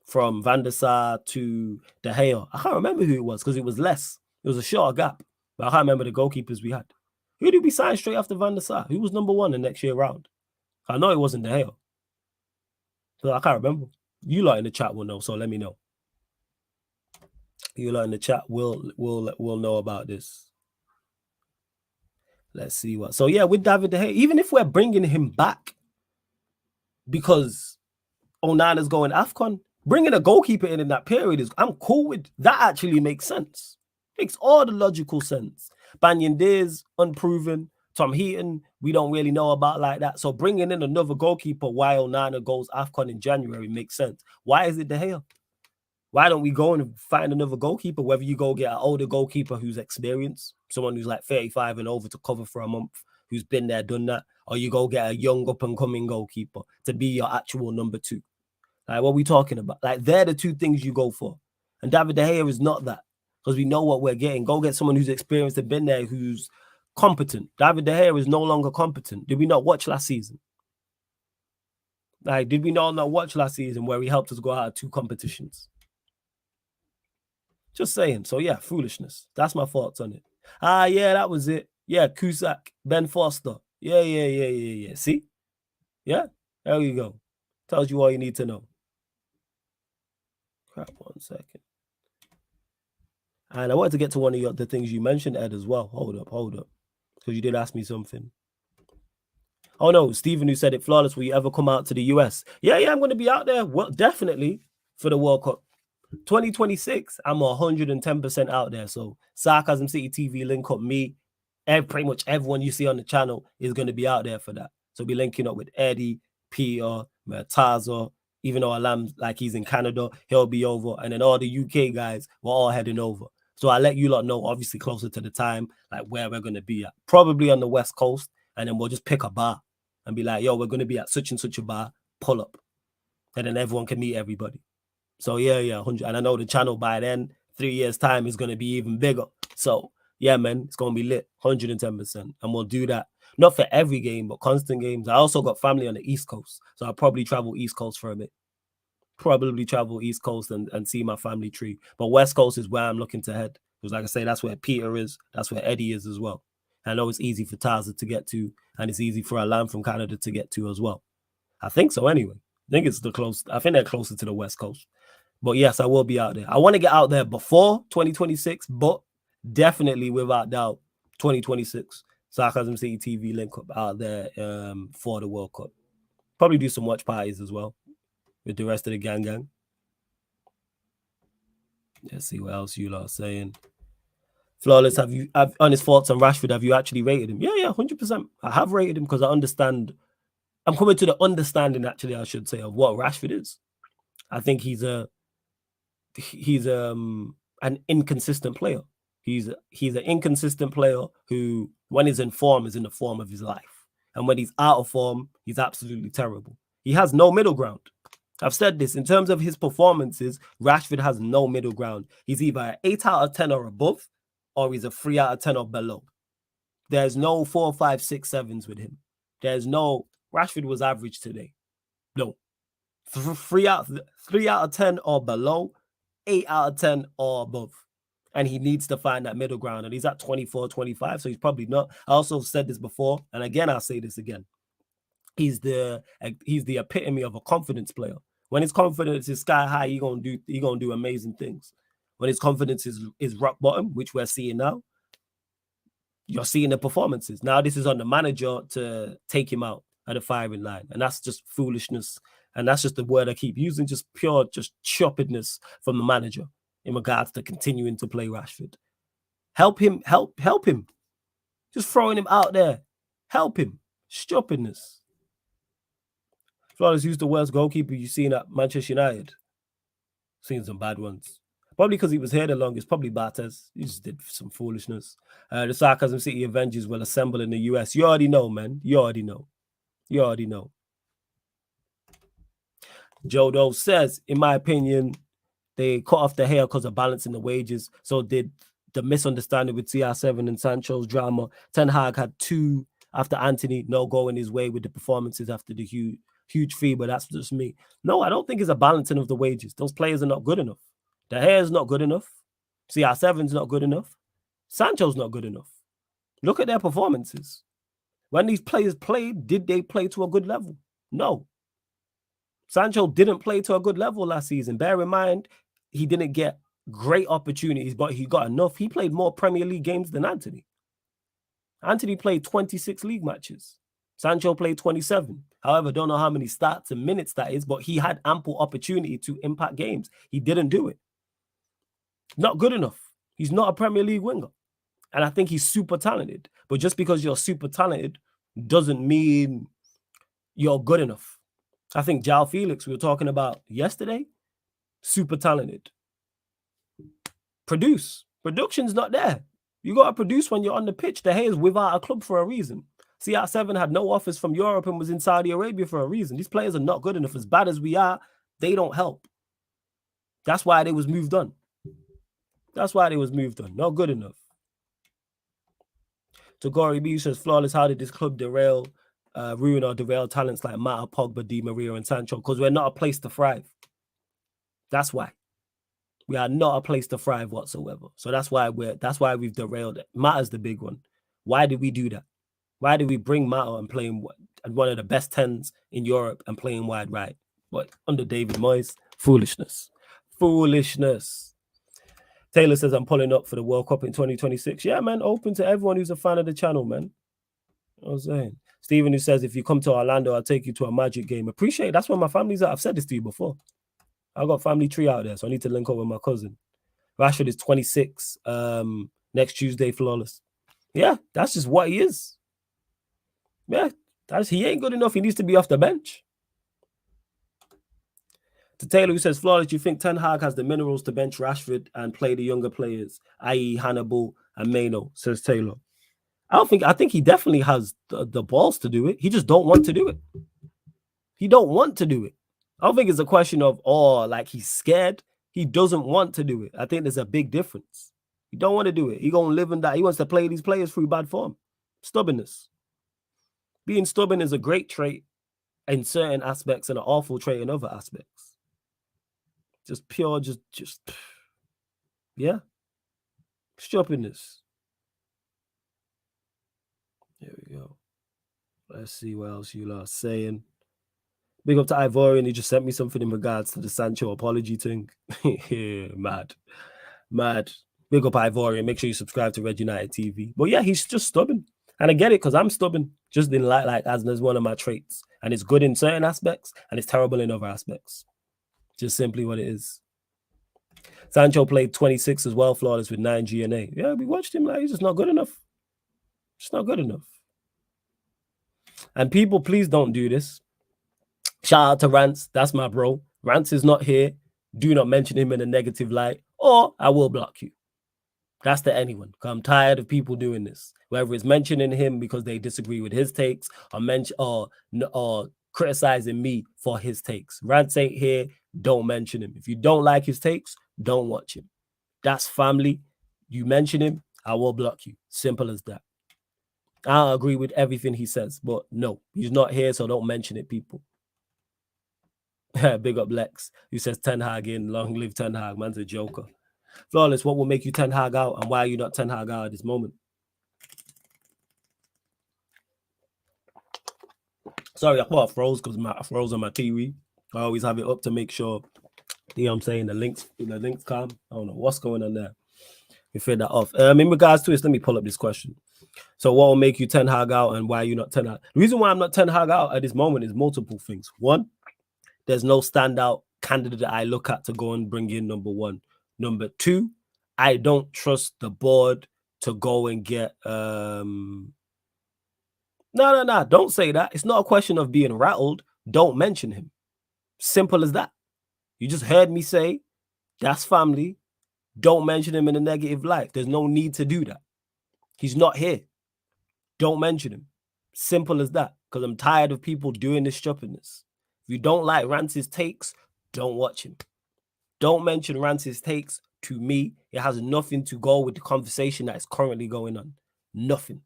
From Van der Sar to De Gea. I can't remember who it was because it was less. It was a shorter gap. But I can't remember the goalkeepers we had. Who did we sign straight after Van der Sar? Who was number 1 the next year round? I know it wasn't De Gea. So I can't remember. You lot in the chat will know, so let me know. You lot in the chat will know about this. Let's see what. So yeah, with David De Gea, even if we're bringing him back, because Onana's going AFCON. Bringing a goalkeeper in that period I'm cool with. That actually makes sense. Makes all the logical sense. Banyande's unproven. Tom Heaton, we don't really know about like that. So bringing in another goalkeeper while Onana goes AFCON in January makes sense. Why is it De Gea? Why don't we go and find another goalkeeper? Whether you go get an older goalkeeper who's experienced, someone who's like 35 and over to cover for a month, who's been there, done that, or you go get a young up-and-coming goalkeeper to be your actual number 2. Like, what are we talking about? Like, they're the 2 things you go for. And David De Gea is not that, because we know what we're getting. Go get someone who's experienced and been there, who's competent. David De Gea is no longer competent. Did we not watch last season? Like, did we not watch last season where he helped us go out of 2 competitions? Just saying. So, yeah, foolishness. That's my thoughts on it. Yeah, that was it. Yeah, Cusack, Ben Foster. Yeah. See? Yeah, there you go. Tells you all you need to know. Crap, 1 second. And I wanted to get to one of the things you mentioned, Ed, as well. Hold up. Because you did ask me something. Oh, no, Stephen, who said it, Flawless, will you ever come out to the US? Yeah, I'm going to be out there. Well, definitely for the World Cup. 2026, I'm 110% out there. So Sarcasm City TV, link up me. Pretty much everyone you see on the channel is going to be out there for that. So be linking up with Eddie, Peter, Taza. Even though Alam's like he's in Canada, he'll be over. And then all the UK guys, we're all heading over. So I'll let you lot know, obviously closer to the time, like where we're going to be at. Probably on the West Coast. And then we'll just pick a bar and be like, yo, we're going to be at such and such a bar, pull up. And then everyone can meet everybody. So yeah, 100. And I know the channel by then, 3 years' time, is going to be even bigger. So yeah, man, it's going to be lit, 110%. And we'll do that, not for every game, but constant games. I also got family on the East Coast. So I'll probably travel East Coast for a bit. Probably travel East Coast and see my family tree. But West Coast is where I'm looking to head. Because like I say, that's where Peter is. That's where Eddie is as well. I know it's easy for Taza to get to. And it's easy for Alam from Canada to get to as well. I think so anyway. I think they're closer to the West Coast. But yes, I will be out there. I want to get out there before 2026, but definitely without doubt 2026. Sarcasm City TV link up out there for the World Cup. Probably do some watch parties as well with the rest of the gang. Let's see what else you lot are saying. Flawless, have honest thoughts on Rashford? Have you actually rated him? Yeah, 100%. I have rated him because I understand. I'm coming to the understanding, actually, I should say, of what Rashford is. I think he's an inconsistent player. He's an inconsistent player who, when he's in form, is in the form of his life. And when he's out of form, he's absolutely terrible. He has no middle ground. I've said this. In terms of his performances, Rashford has no middle ground. He's either an 8 out of 10 or above, or he's a 3 out of 10 or below. There's no 4, 5, 6, 7s with him. There's no... Rashford was average today. No. 3 out of 10 or below, 8 out of 10 or above. And he needs to find that middle ground. And he's at 24, 25, so he's probably not. I also said this before, and again, I'll say this again. He's the epitome of a confidence player. When his confidence is sky high, he gonna do amazing things. When his confidence is rock bottom, which we're seeing now, you're seeing the performances. Now this is on the manager to take him out at the firing line. And that's just foolishness. And that's just the word I keep using, just pure choppedness from the manager in regards to continuing to play Rashford. Help him. Just throwing him out there. Help him. Stupidness. Flawless, who's the worst goalkeeper you've seen at Manchester United? Seen some bad ones. Probably because he was here the longest. Probably Bartes. He just did some foolishness. The Sarcasm City Avengers will assemble in the US. You already know, man. You already know. Jodo says, in my opinion, they cut off the hair because of balancing the wages. So did the misunderstanding with CR7 and Sancho's drama. Ten Hag had 2 after Anthony, no going his way with the performances after the huge fee, but that's just me. No, I don't think it's a balancing of the wages. Those players are not good enough. The hair is not good enough. CR7's not good enough. Sancho's not good enough. Look at their performances. When these players played, did they play to a good level? No. Sancho didn't play to a good level last season. Bear in mind, he didn't get great opportunities, but he got enough. He played more Premier League games than Anthony. Anthony played 26 league matches. Sancho played 27. However, don't know how many starts and minutes that is, but he had ample opportunity to impact games. He didn't do it. Not good enough. He's not a Premier League winger. And I think he's super talented. But just because you're super talented doesn't mean you're good enough. I think João Felix, we were talking about yesterday, super talented. Production's not there. You got to produce when you're on the pitch. De Gea is without a club for a reason. CR7 had no offers from Europe and was in Saudi Arabia for a reason. These players are not good enough. As bad as we are, they don't help. That's why they was moved on. Not good enough. Tagori B says, flawless, how did this club ruin or derail talents like Mata, Pogba, Di Maria, and Sancho? Because we're not a place to thrive. That's why. We are not a place to thrive whatsoever. So that's why we've derailed it. Mata's the big one. Why did we do that? Why did we bring Mata and play him at one of the best 10s in Europe and play him wide right? But under David Moyes, foolishness. Taylor says, I'm pulling up for the World Cup in 2026. Yeah, man, open to everyone who's a fan of the channel, man. You know what I'm saying? Stephen, who says, if you come to Orlando, I'll take you to a Magic game. Appreciate it. That's where my family's at. I've said this to you before. I got family tree out there, so I need to link up with my cousin. Rashford is 26 next Tuesday, flawless. Yeah, that's just what he is. Yeah, he ain't good enough. He needs to be off the bench. To Taylor, who says, flawless, do you think Ten Hag has the minerals to bench Rashford and play the younger players, i.e. Hannibal and Maino, says Taylor. I think he definitely has the balls to do it. He just don't want to do it. He don't want to do it. I don't think it's a question of, like he's scared. He doesn't want to do it. I think there's a big difference. He don't want to do it. He gonna live in that. He wants to play these players through bad form. Stubbornness. Being stubborn is a great trait in certain aspects and an awful trait in other aspects. Just pure, yeah. Stubbornness. There we go. Let's see what else you are saying. Big up to Ivorian. He just sent me something in regards to the Sancho apology thing. Yeah, mad. Big up Ivorian. Make sure you subscribe to Red United TV. But yeah, he's just stubborn. And I get it because I'm stubborn. Just didn't like as one of my traits. And it's good in certain aspects and it's terrible in other aspects. Just simply what it is. Sancho played 26 as well, flawless with 9 GNA. Yeah, we watched him. Like, he's just not good enough. Just not good enough. And people, please don't do this. Shout out to Rants. That's my bro. Rants is not here. Do not mention him in a negative light, or I will block you. That's to anyone. I'm tired of people doing this. Whether it's mentioning him because they disagree with his takes, or criticizing me for his takes. Rants ain't here. Don't mention him. If you don't like his takes, don't watch him. That's family. You mention him, I will block you. Simple as that. I agree with everything he says, but no, he's not here, so don't mention it, people. Big up Lex, who says Ten Hag in. Long live Ten Hag. Man's a joker. Flawless, what will make you Ten Hag out, and why are you not Ten Hag out at this moment? Sorry, I thought I froze because I froze on my TV. I always have it up to make sure, you know what I'm saying, the links calm. I don't know what's going on there. We figured that off. In regards to this, let me pull up this question. So what will make you Ten Hag out, and why are you not Ten Hag? The reason why I'm not Ten Hag out at this moment is multiple things. One, there's no standout candidate that I look at to go and bring in, number one. Number two, I don't trust the board to go and get... No, don't say that. It's not a question of being rattled. Don't mention him. Simple as that. You just heard me say, that's family. Don't mention him in a negative light. There's no need to do that. He's not here. Don't mention him. Simple as that. Because I'm tired of people doing this stupidness. If you don't like Rance's takes, don't watch him. Don't mention Rance's takes to me. It has nothing to go with the conversation that is currently going on. Nothing.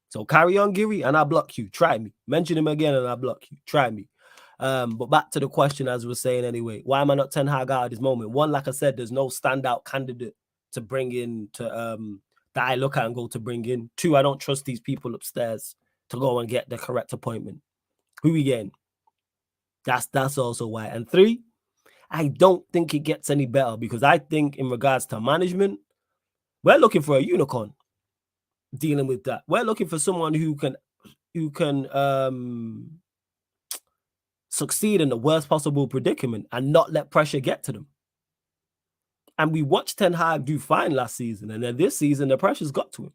So carry on, Giri, and I'll block you. Try me. Mention him again and I'll block you. Try me. But back to the question, as we were saying anyway. Why am I not Ten Hag out at this moment? One, like I said, there's no standout candidate to bring in that I look at and go to bring in. Two, I don't trust these people upstairs to go and get the correct appointment. Who we getting? That's also why. And three, I don't think it gets any better, because I think in regards to management, we're looking for a unicorn dealing with that. We're looking for someone who can succeed in the worst possible predicament and not let pressure get to them. And we watched Ten Hag do fine last season, and then this season the pressure's got to him.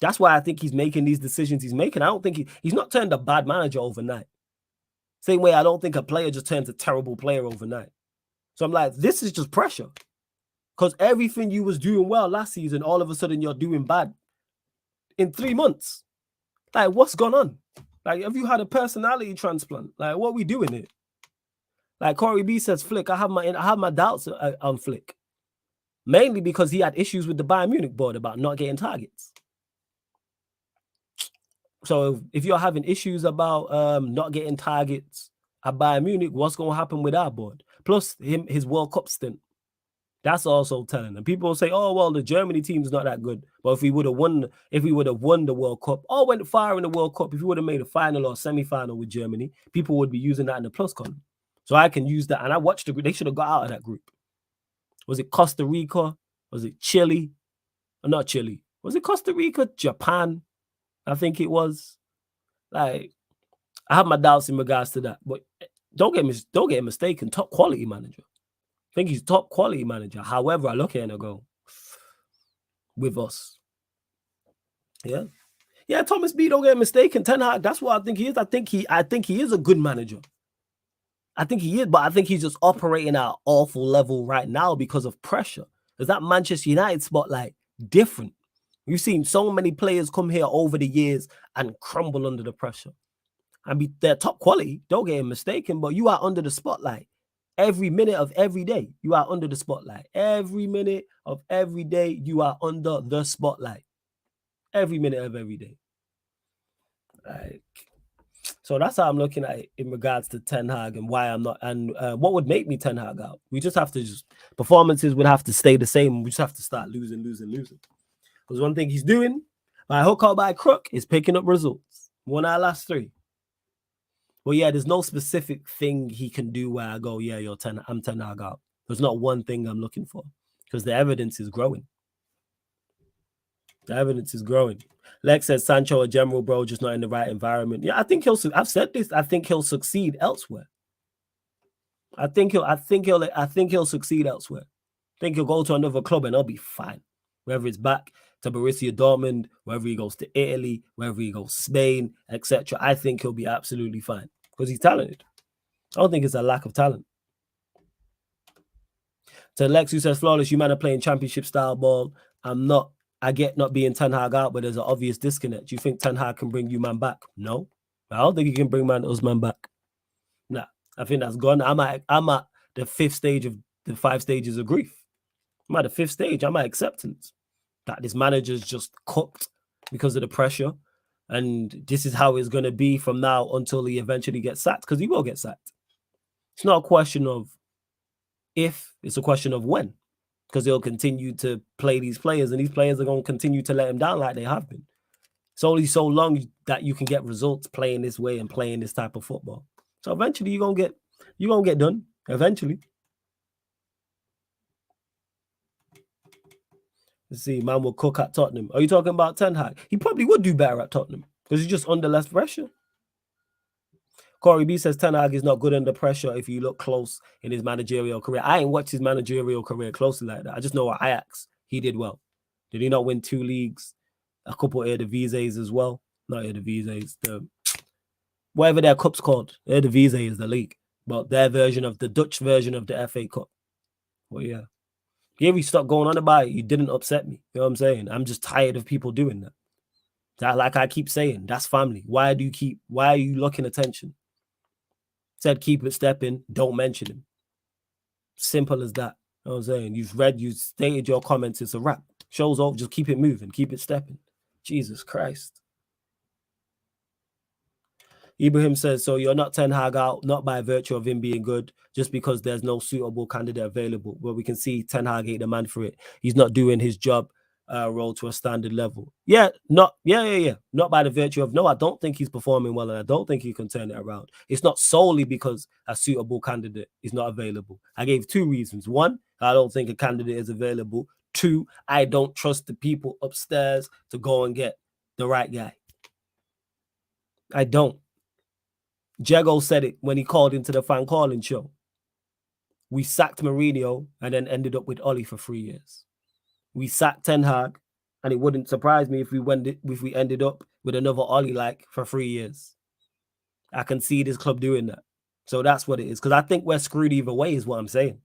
That's why I think he's making these decisions he's making. I don't think he's not turned a bad manager overnight. Same way I don't think a player just turns a terrible player overnight. So I'm like, this is just pressure. Because everything you was doing well last season, all of a sudden you're doing bad in 3 months. Like, what's gone on? Like, have you had a personality transplant? Like, what are we doing here? Like Corey B says, Flick, I have my doubts on Flick. Mainly because he had issues with the Bayern Munich board about not getting targets. So if you're having issues about not getting targets at Bayern Munich, what's going to happen with our board? Plus his World Cup stint. That's also telling. And people will say, oh, well, the Germany team's not that good. But if we would have won the World Cup or went far in the World Cup, if we would have made a final or semi-final with Germany, people would be using that in the plus column. So I can use that. And I watched the group. They should have got out of that group. Was it Costa Rica? Was it Chile? Or not Chile. Was it Costa Rica? Japan? I think it was. Like, I have my doubts in regards to that. But don't get mistaken, top quality manager. I think he's top quality manager. However, I look at it and I go, with us. Yeah. Yeah, Thomas B, don't get mistaken. Ten Hag, that's what I think he is. I think he is a good manager. I think he is, but I think he's just operating at an awful level right now because of pressure. Because that Manchester United spotlight, different. We've seen so many players come here over the years and crumble under the pressure. They're top quality, don't get mistaken, but you are under the spotlight. Every minute of every day, you are under the spotlight. Every minute of every day, you are under the spotlight. Every minute of every day. Like, so that's how I'm looking at it in regards to Ten Hag and why I'm not. And what would make me Ten Hag out? We just have to performances would have to stay the same. We just have to start losing. Because one thing he's doing, by hook or by crook, is picking up results. Won our last 3. Well, yeah, there's no specific thing he can do where I go, yeah, I'm Ten Hag out. There's not one thing I'm looking for because the evidence is growing. The evidence is growing. Lex says Sancho a general, bro, just not in the right environment. Yeah, I think I've said this. I think he'll succeed elsewhere. I think he'll succeed elsewhere. I think he'll go to another club and he'll be fine. Whether it's back to Borussia Dortmund, whether he goes to Italy, whether he goes Spain, etc. I think he'll be absolutely fine because he's talented. I don't think it's a lack of talent. To Lex, who says, Flawless, you man are playing championship style ball. I get not being Ten Hag out, but there's an obvious disconnect. Do you think Ten Hag can bring you man back? No. I don't think he can bring those man back. Nah, I think that's gone. I'm at the 5th stage of the 5 stages of grief. I'm at the 5th stage. I'm at acceptance. That this manager's just cooked because of the pressure. And this is how it's going to be from now until he eventually gets sacked, because he will get sacked. It's not a question of if, it's a question of when, because he'll continue to play these players, and these players are going to continue to let him down like they have been. It's only so long that you can get results playing this way and playing this type of football. So eventually you're going to get done. Eventually. Let's see, man will cook at Tottenham. Are you talking about Ten Hag? He probably would do better at Tottenham because he's just under less pressure. Corey B says Ten Hag is not good under pressure if you look close in his managerial career. I ain't watched his managerial career closely like that. I just know at Ajax, he did well. Did he not win 2 leagues? A couple of Eredivises as well? Not Eredivises. Whatever their cup's called. Eredivisie is the league. But their version of the Dutch version of the FA Cup. Well, yeah. If you stop going on about it, you didn't upset me. You know what I'm saying? I'm just tired of people doing that. Like I keep saying, that's family. Why are you looking attention? Said keep it stepping, don't mention him. Simple as that. You know what I'm saying? You stated your comments, it's a wrap. Show's over, just keep it moving, keep it stepping. Jesus Christ. Ibrahim says, so you're not Ten Hag out, not by virtue of him being good, just because there's no suitable candidate available. Well, we can see Ten Hag ain't the man for it. He's not doing his job role to a standard level. Not by the virtue of, no, I don't think he's performing well, and I don't think he can turn it around. It's not solely because a suitable candidate is not available. I gave 2 reasons. 1, I don't think a candidate is available. 2, I don't trust the people upstairs to go and get the right guy. I don't. Jago said it when he called into the fan calling show. We sacked Mourinho and then ended up with Oli for 3 years. We sacked Ten Hag, and it wouldn't surprise me if we ended up with another Oli like for 3 years. I can see this club doing that. So that's what it is. Because I think we're screwed either way, is what I'm saying.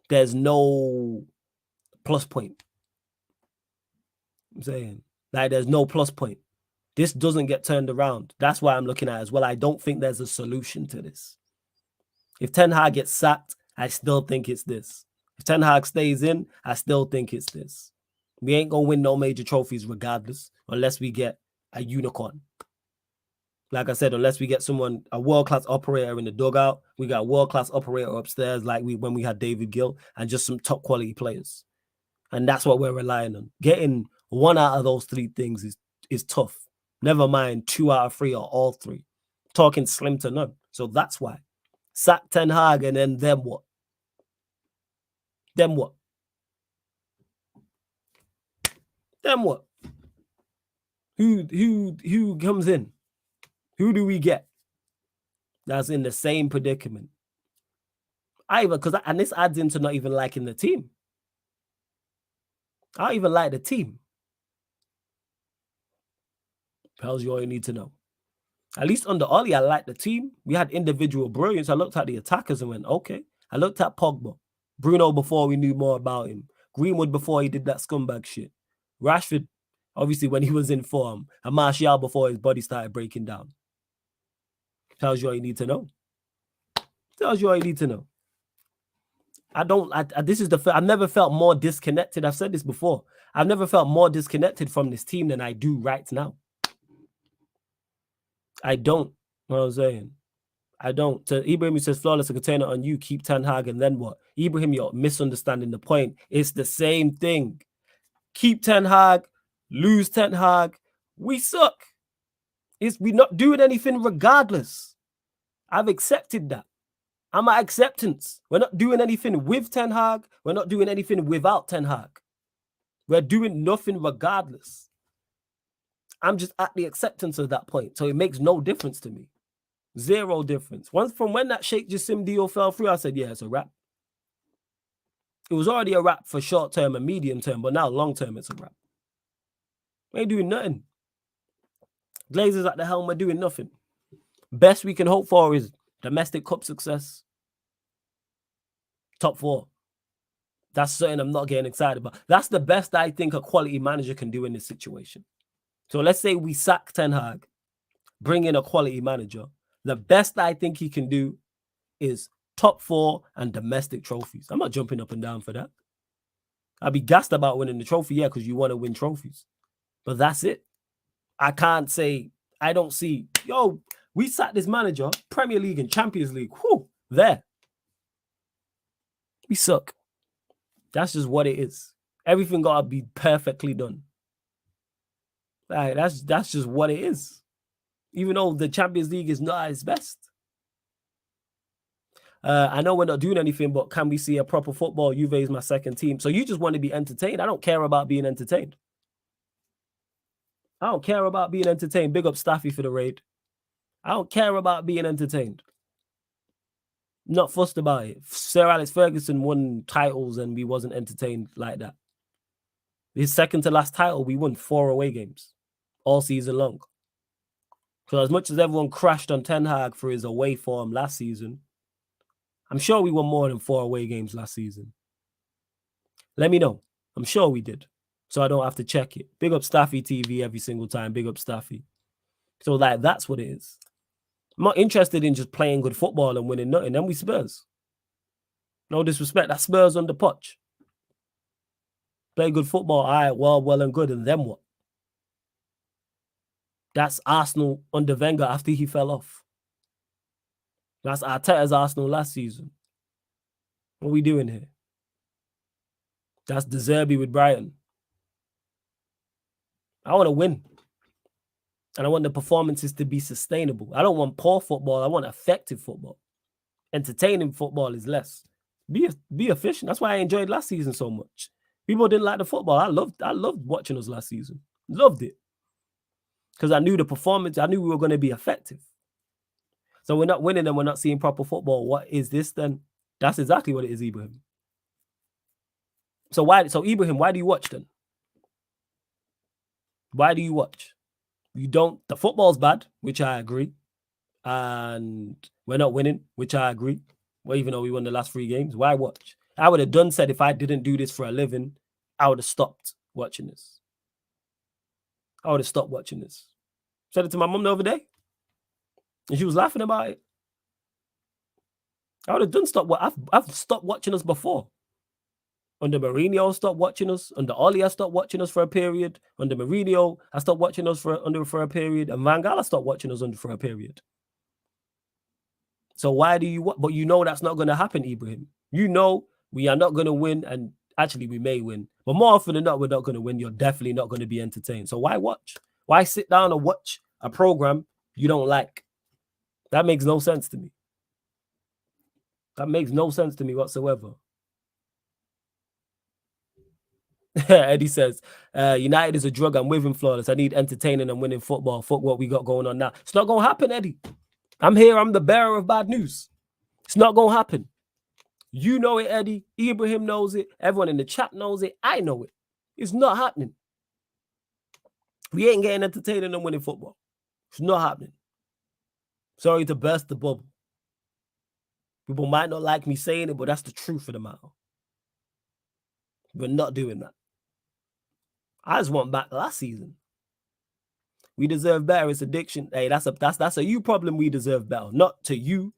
There's no plus point. I'm saying, like, there's no plus point. This doesn't get turned around. That's why I'm looking at it as well. I don't think there's a solution to this. If Ten Hag gets sacked, I still think it's this. If Ten Hag stays in, I still think it's this. We ain't going to win no major trophies regardless, unless we get a unicorn. Like I said, unless we get someone, a world-class operator in the dugout, we got a world-class operator upstairs like when we had David Gill, and just some top-quality players. And that's what we're relying on. Getting one out of those three things is tough. Never mind 2 out of 3 or all 3. Talking slim to none. So that's why. Sack Ten Hag, and then what? Then what? Then what? Who comes in? Who do we get that's in the same predicament? And this adds into not even liking the team. I don't even like the team. Tells you all you need to know. At least under Oli, I liked the team. We had individual brilliance. I looked at the attackers and went, okay. I looked at Pogba. Bruno before we knew more about him. Greenwood before he did that scumbag shit. Rashford, obviously, when he was in form. And Martial before his body started breaking down. Tells you all you need to know. Tells you all you need to know. I've never felt more disconnected. I've said this before. I've never felt more disconnected from this team than I do right now. I don't. What I'm saying. I don't. To Ibrahim, who says, flawless, a container on you, keep Ten Hag, and then what? Ibrahim, you're misunderstanding the point. It's the same thing. Keep Ten Hag, lose Ten Hag. We suck. We're not doing anything regardless. I've accepted that. I'm at acceptance. We're not doing anything with Ten Hag. We're not doing anything without Ten Hag. We're doing nothing regardless. I'm just at the acceptance of that point. So it makes no difference to me. Zero difference. Once from when that Sheikh Jassim deal fell through, I said, yeah, it's a wrap. It was already a wrap for short term and medium term, but now long term, it's a wrap. We ain't doing nothing. Glazers at the helm, we're doing nothing. Best we can hope for is domestic cup success. Top 4. That's something I'm not getting excited about. That's the best I think a quality manager can do in this situation. So let's say we sack Ten Hag, bring in a quality manager. The best I think he can do is top 4 and domestic trophies. I'm not jumping up and down for that. I'd be gassed about winning the trophy, yeah, because you want to win trophies. But that's it. I can't say, I don't see, yo, we sacked this manager, Premier League and Champions League, whew, there. We suck. That's just what it is. Everything got to be perfectly done. Like, that's just what it is. Even though the Champions League is not at its best. I know we're not doing anything, but can we see a proper football? Juve is my second team. So you just want to be entertained. I don't care about being entertained. I don't care about being entertained. Big up Staffy for the raid. I don't care about being entertained. Not fussed about it. Sir Alex Ferguson won titles and we wasn't entertained like that. His second to last title, we won 4 away games all season long. So as much as everyone crashed on Ten Hag for his away form last season, I'm sure we won more than 4 away games last season. Let me know. I'm sure we did. So I don't have to check it. Big up Staffy TV every single time. Big up Staffy. So like that's what it is. I'm not interested in just playing good football and winning nothing. Then we Spurs. No disrespect. That's Spurs under Poch. Play good football. All right, well and good. And then what? That's Arsenal under Wenger after he fell off. That's Arteta's Arsenal last season. What are we doing here? That's De Zerbi with Brighton. I want to win. And I want the performances to be sustainable. I don't want poor football. I want effective football. Entertaining football is less. Be efficient. That's why I enjoyed last season so much. People didn't like the football. I loved watching us last season. Loved it. because I knew the performance. I knew we were going to be effective. So we're not winning and we're not seeing proper football. What is this then? That's exactly what it is, Ibrahim. So Ibrahim, why do you watch then? Why do you watch? You don't. The football's bad, which I agree, and we're not winning, which I agree. Well, even though we won the last 3 games, why watch? I would have said if I didn't do this for a living, I would have stopped watching this. I would have stopped watching this. Said it to my mum the other day, and she was laughing about it. I would have I've stopped watching us before. Under Mourinho, I stopped watching us. Under Oli, I stopped watching us for a period. Under Mourinho, I stopped watching us for a period. And Van Gaal, I stopped watching us for a period. So why do you watch? But you know that's not going to happen, Ibrahim. You know we are not going to win, and actually we may win. But more often than not, we're not going to win. You're definitely not going to be entertained. So why watch? Why sit down and watch a program you don't like? That makes no sense to me. That makes no sense to me whatsoever. Eddie says, United is a drug. I'm with him, flawless. I need entertaining and winning football. Fuck what we got going on now. It's not going to happen, Eddie. I'm here. I'm the bearer of bad news. It's not going to happen. You know it, Eddie. Ibrahim knows it. Everyone in the chat knows it. I know it. It's not happening. We ain't getting entertaining and winning football. It's not happening. Sorry to burst the bubble. People might not like me saying it, but that's the truth of the matter. We're not doing that. I just want back last season. We deserve better. It's addiction. Hey, that's a you problem. We deserve better. Not to you,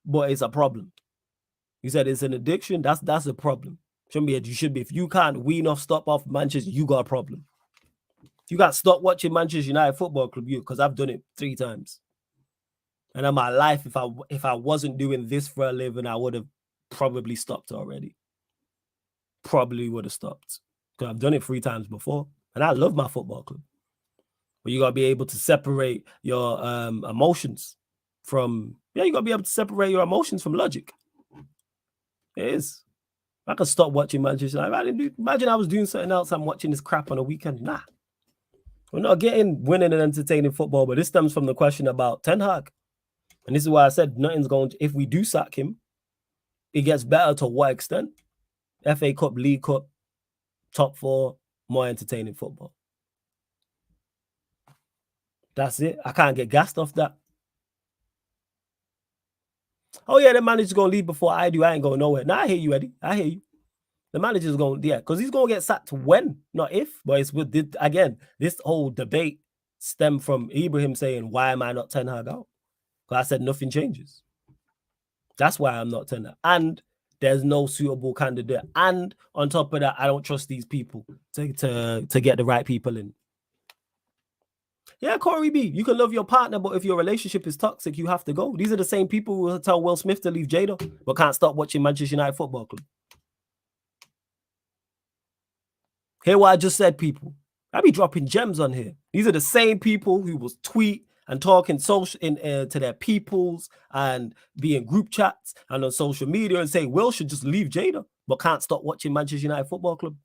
but it's a problem. You said it's an addiction. That's a problem. Shouldn't be. You should be. If you can't wean off, stop off Manchester, you got a problem. You got to stop watching Manchester United Football Club, because I've done it 3 times. And in my life, if I wasn't doing this for a living, I would have probably stopped already. Probably would have stopped, because I've done it 3 times before, and I love my football club. But you got to be able to separate your emotions from, you got to be able to separate your emotions from logic. It is. I could stop watching Manchester United. Imagine I was doing something else. I'm watching this crap on a weekend. Nah. We're not getting winning and entertaining football, but this stems from the question about Ten Hag. And this is why I said nothing's going to, if we do sack him, it gets better to what extent? FA Cup, League Cup, top 4, more entertaining football. That's it. I can't get gassed off that. Oh, yeah, the manager's going to leave before I do. I ain't going nowhere. Nah, I hear you, Eddie. I hear you. The manager's going, because he's going to get sacked when, not if. But it's with, again, this whole debate stemmed from Ibrahim saying, why am I not Ten Hag out? Because I said nothing changes. That's why I'm not Ten Hag. And there's no suitable candidate. And on top of that, I don't trust these people to get the right people in. Yeah, Corey B, you can love your partner, but if your relationship is toxic, you have to go. These are the same people who will tell Will Smith to leave Jadon, but can't stop watching Manchester United Football Club. Hear what I just said, people. I be dropping gems on here. These are the same people who will tweet and talking to their peoples and be in group chats and on social media and say Will should just leave Jadon, but can't stop watching Manchester United Football Club.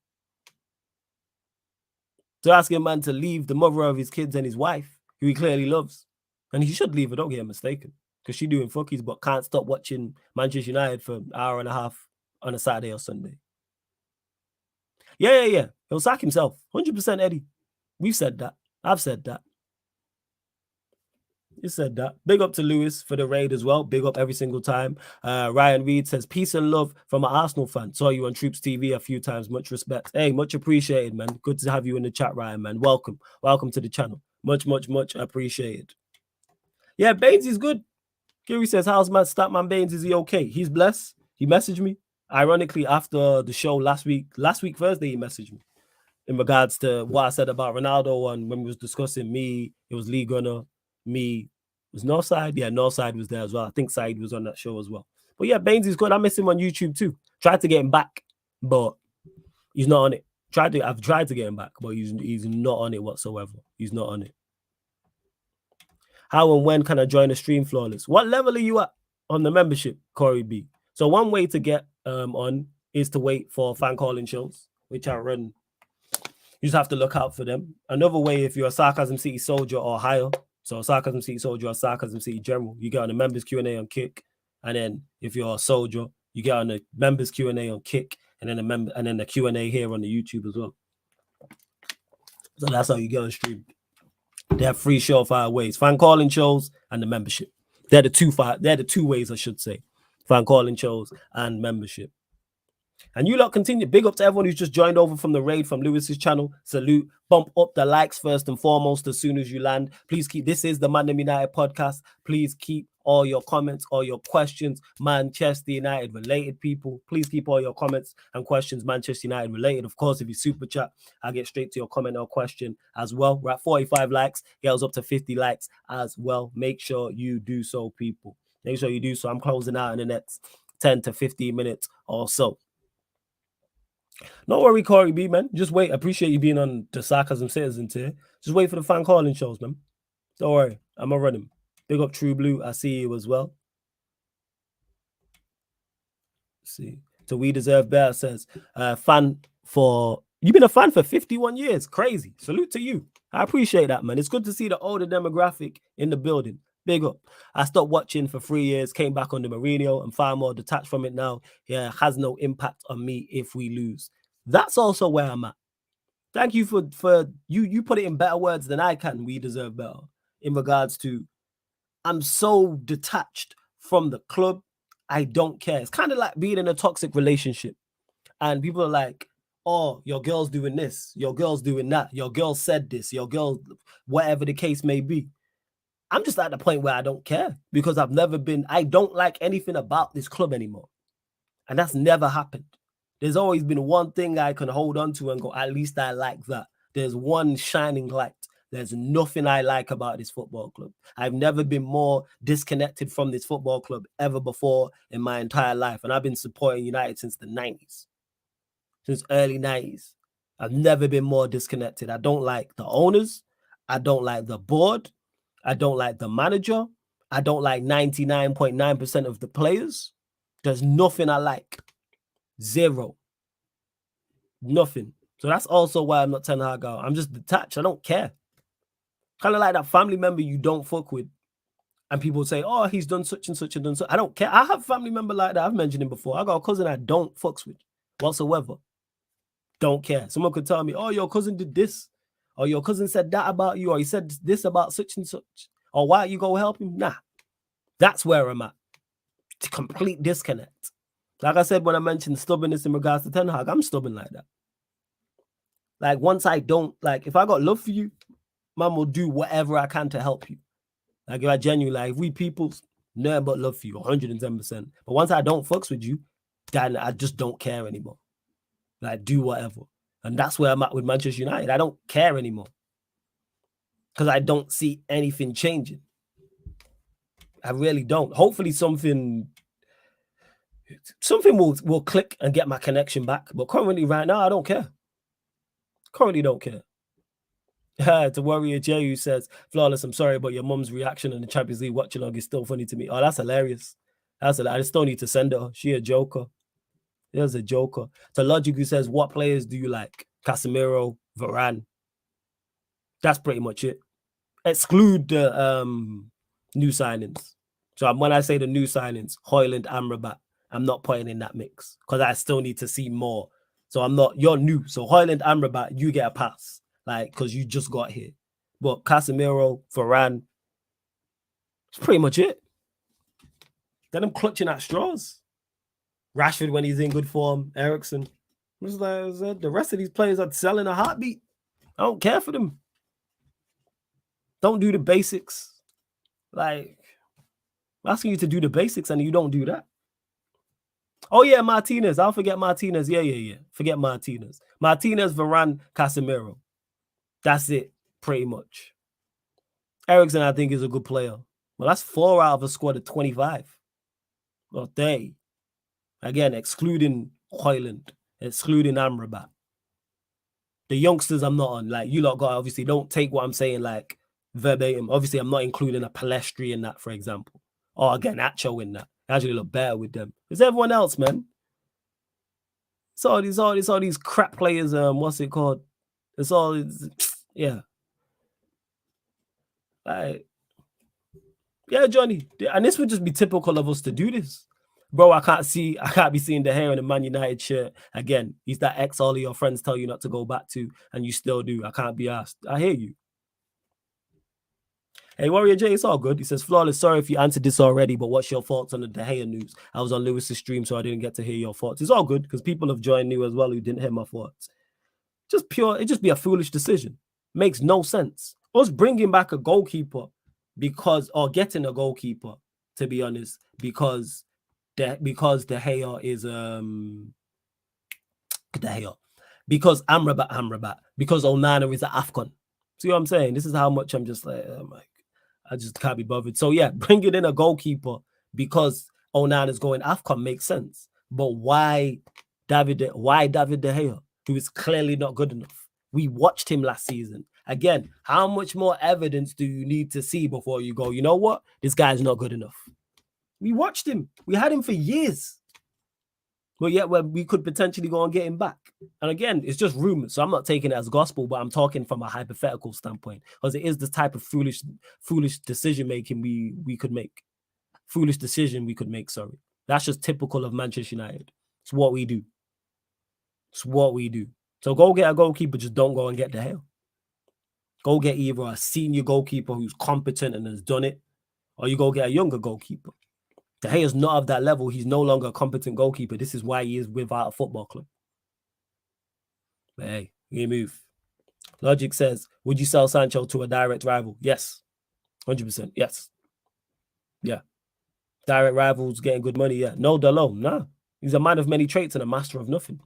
So asking a man to leave the mother of his kids and his wife, who he clearly loves. And he should leave her, don't get mistaken, because she's doing fuckies, but can't stop watching Manchester United for an hour and a half on a Saturday or Sunday. Yeah. He'll sack himself. 100% Eddie. We've said that. I've said that. You said that. Big up to Lewis for the raid as well. Big up every single time. Ryan Reed says, peace and love from an Arsenal fan. Saw you on Troops TV a few times. Much respect. Hey, much appreciated, man. Good to have you in the chat, Ryan, man. Welcome. Welcome to the channel. Much appreciated. Yeah, Baines is good. Gary says, how's my Statman Baines? Is he okay? He's blessed. He messaged me. Ironically, after the show last week Thursday, he messaged me in regards to what I said about Ronaldo, and when we was discussing me, it was Lee Gunner, me, was Northside. Yeah, Northside was there as well. I think Said was on that show as well. But yeah, Baines is good. I miss him on YouTube too. Tried to get him back, but he's not on it. I've tried to get him back, but he's not on it whatsoever. He's not on it. How and when can I join the stream, flawless? What level are you at on the membership, Corey B? So one way to get on is to wait for fan calling shows, which I run You just have to look out for them. Another way, if you're a Sarcasm City soldier or higher, so Sarcasm City soldier or Sarcasm City general, you get on the members Q&A on Kick, and then if you're a soldier, you get on the members Q&A on Kick, and then the Q&A here on the YouTube as well. So that's how you get on stream. They have 3 surefire ways: fan calling shows and the membership. They're the two ways, I should say: fan calling shows and membership. And you lot continue. Big up to everyone who's just joined over from the raid from Lewis's channel. Salute. Bump up the likes first and foremost as soon as you land. Please keep, this is the ManDem United podcast. Please keep all your comments, all your questions, Manchester United related, people. Please keep all your comments and questions Manchester United related. Of course, if you super chat, I'll get straight to your comment or question as well. We're at 45 likes. Get us up to 50 likes as well. Make sure you do so, people. Make sure you do so. I'm closing out in the next 10 to 15 minutes or so. Don't worry, Corey B, man. Just wait. I appreciate you being on the Sarcasm Citizens here. Just wait for the fan calling shows, man. Don't worry. I'm going to run him. Big up True Blue. I see you as well. Let's see. So We Deserve Better says, you've been a fan for 51 years. Crazy. Salute to you. I appreciate that, man. It's good to see the older demographic in the building. Big up. I stopped watching for 3 years, came back on the Mourinho, and far more detached from it now. Yeah, it has no impact on me if we lose. That's also where I'm at. Thank you for you put it in better words than I can. We deserve better in regards to, I'm so detached from the club. I don't care. It's kind of like being in a toxic relationship. And people are like, oh, your girl's doing this. Your girl's doing that. Your girl said this. Your girl, whatever the case may be. I'm just at the point where I don't care because I don't like anything about this club anymore. And that's never happened. There's always been one thing I can hold on to and go, at least I like that. There's one shining light. There's nothing I like about this football club. I've never been more disconnected from this football club ever before in my entire life. And I've been supporting United since the 90s, since early 90s. I've never been more disconnected. I don't like the owners. I don't like the board. I don't like the manager. I don't like 99.9% of the players. There's nothing I like. Zero. Nothing. So that's also why I'm not Ten Hag out. I'm just detached. I don't care. Kind of like that family member you don't fuck with. And people say, oh, he's done such and such and done so. I don't care. I have a family member like that. I've mentioned him before. I got a cousin I don't fucks with whatsoever. Don't care. Someone could tell me, oh, your cousin did this. Or your cousin said that about you, or he said this about such and such. Or why you go help him? Nah. That's where I'm at. It's a complete disconnect. Like I said when I mentioned stubbornness in regards to Ten Hag, I'm stubborn like that. Like once I don't, like if I got love for you, man will do whatever I can to help you. Like if I genuinely, like if we people, nothing but love for you, 110%. But once I don't fucks with you, then I just don't care anymore. Like do whatever. And that's where I'm at with Manchester United. I don't care anymore. Because I don't see anything changing. I really don't. Hopefully something will click and get my connection back. But currently right now, I don't care. Currently don't care. To Warrior J who says, Flawless, I'm sorry, but your mum's reaction on the Champions League watch along is still funny to me. Oh, that's hilarious. I just don't need to send her. She a joker. There's a joker. So Logic who says, what players do you like? Casemiro, Varane. That's pretty much it. Exclude the new signings. So when I say the new signings, Højlund, Amrabat, I'm not putting in that mix because I still need to see more. So you're new. So Højlund, Amrabat, you get a pass, like, because you just got here. But Casemiro, Varane, it's pretty much it. Then I'm clutching at straws. Rashford when he's in good form, Eriksen. The rest of these players are selling a heartbeat. I don't care for them. Don't do the basics. Like, I'm asking you to do the basics and you don't do that. Oh, yeah, Martinez. I'll forget Martinez. Yeah. Forget Martinez. Martinez, Varane, Casemiro. That's it, pretty much. Eriksen, I think, is a good player. Well, that's 4 out of a squad of 25. Well, 30. Again, excluding Højlund, excluding Amrabat. The youngsters I'm not on. Like, you lot got, obviously, don't take what I'm saying, like, verbatim. Obviously, I'm not including a Palestri in that, for example. Or, again, Acho in that. I actually look better with them. It's everyone else, man. It's all these crap players, what's it called? It's all, yeah. Like, yeah, Johnny. And this would just be typical of us to do this. Bro, I can't be seeing the hair in a Man United shirt again. He's that ex all of your friends tell you not to go back to, and you still do. I can't be asked. I hear you. Hey, Warrior J, it's all good. He says, Flawless, sorry if you answered this already, but what's your thoughts on the De Gea news? I was on Lewis's stream, so I didn't get to hear your thoughts. It's all good because people have joined new as well who didn't hear my thoughts. It'd just be a foolish decision. Makes no sense. Us bringing back a goalkeeper or getting a goalkeeper, to be honest, because De Gea is De Gea. Because Amrabat, because Onana is an AFCON. See what I'm saying? This is how much I'm just like, oh my, I just can't be bothered. So yeah, bringing in a goalkeeper because Onana's going AFCON makes sense. But why David De Gea, who is clearly not good enough? We watched him last season. Again, how much more evidence do you need to see before you go, you know what? This guy's not good enough. We watched him. We had him for years. But yet we could potentially go and get him back. And again, it's just rumors. So I'm not taking it as gospel, but I'm talking from a hypothetical standpoint. Because it is the type of foolish decision making we could make. Foolish decision we could make, sorry. That's just typical of Manchester United. It's what we do. It's what we do. So go get a goalkeeper, just don't go and get De Gea. Go get either a senior goalkeeper who's competent and has done it, or you go get a younger goalkeeper. De Gea is not of that level. He's no longer a competent goalkeeper. This is why he is without a football club. But hey, we move. Logic says, would you sell Sancho to a direct rival? Yes. 100%. Yes. Yeah. Direct rivals getting good money. Yeah. No, Dalot. Nah. He's a man of many traits and a master of nothing.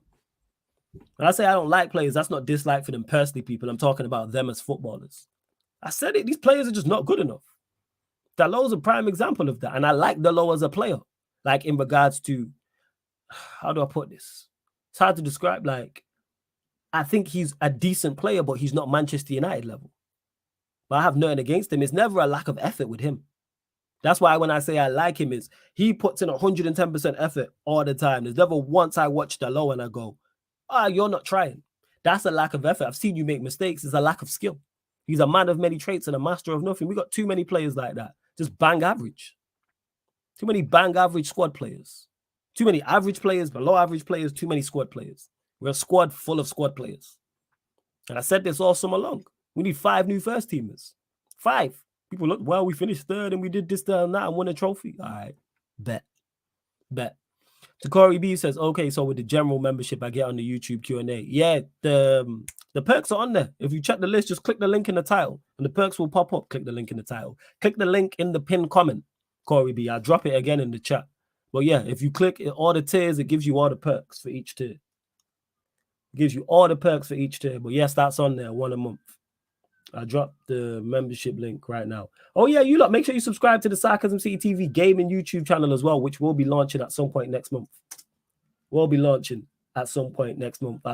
When I say I don't like players, that's not dislike for them personally, people. I'm talking about them as footballers. I said it. These players are just not good enough. Dalot's a prime example of that. And I like Dalot as a player. Like in regards to, how do I put this? It's hard to describe. Like, I think he's a decent player, but he's not Manchester United level. But I have nothing against him. It's never a lack of effort with him. That's why when I say I like him, is he puts in 110% effort all the time. There's never once I watch Dalot and I go, you're not trying. That's a lack of effort. I've seen you make mistakes. It's a lack of skill. He's a man of many traits and a master of nothing. We got too many players like that. Just bang average. Too many bang average squad players. Too many average players, below average players, too many squad players. We're a squad full of squad players. And I said this all summer long. We need 5 new first teamers. 5. People look, well, we finished 3rd and we did this, that, and that and won a trophy. All right. Bet. So Corey B says, okay, so with the general membership I get on the YouTube Q&A. Yeah, the perks are on there. If you check the list, just click the link in the title and the perks will pop up. Click the link in the title. Click the link in the pinned comment, Corey B. I'll drop it again in the chat. But yeah, if you click all the tiers, it gives you all the perks for each tier. It gives you all the perks for each tier. But yes, that's on there, 1 a month. I dropped the membership link right now. Oh yeah, you lot, make sure you subscribe to the Sarcasm City TV gaming YouTube channel as well, which will be launching at some point next month. I'll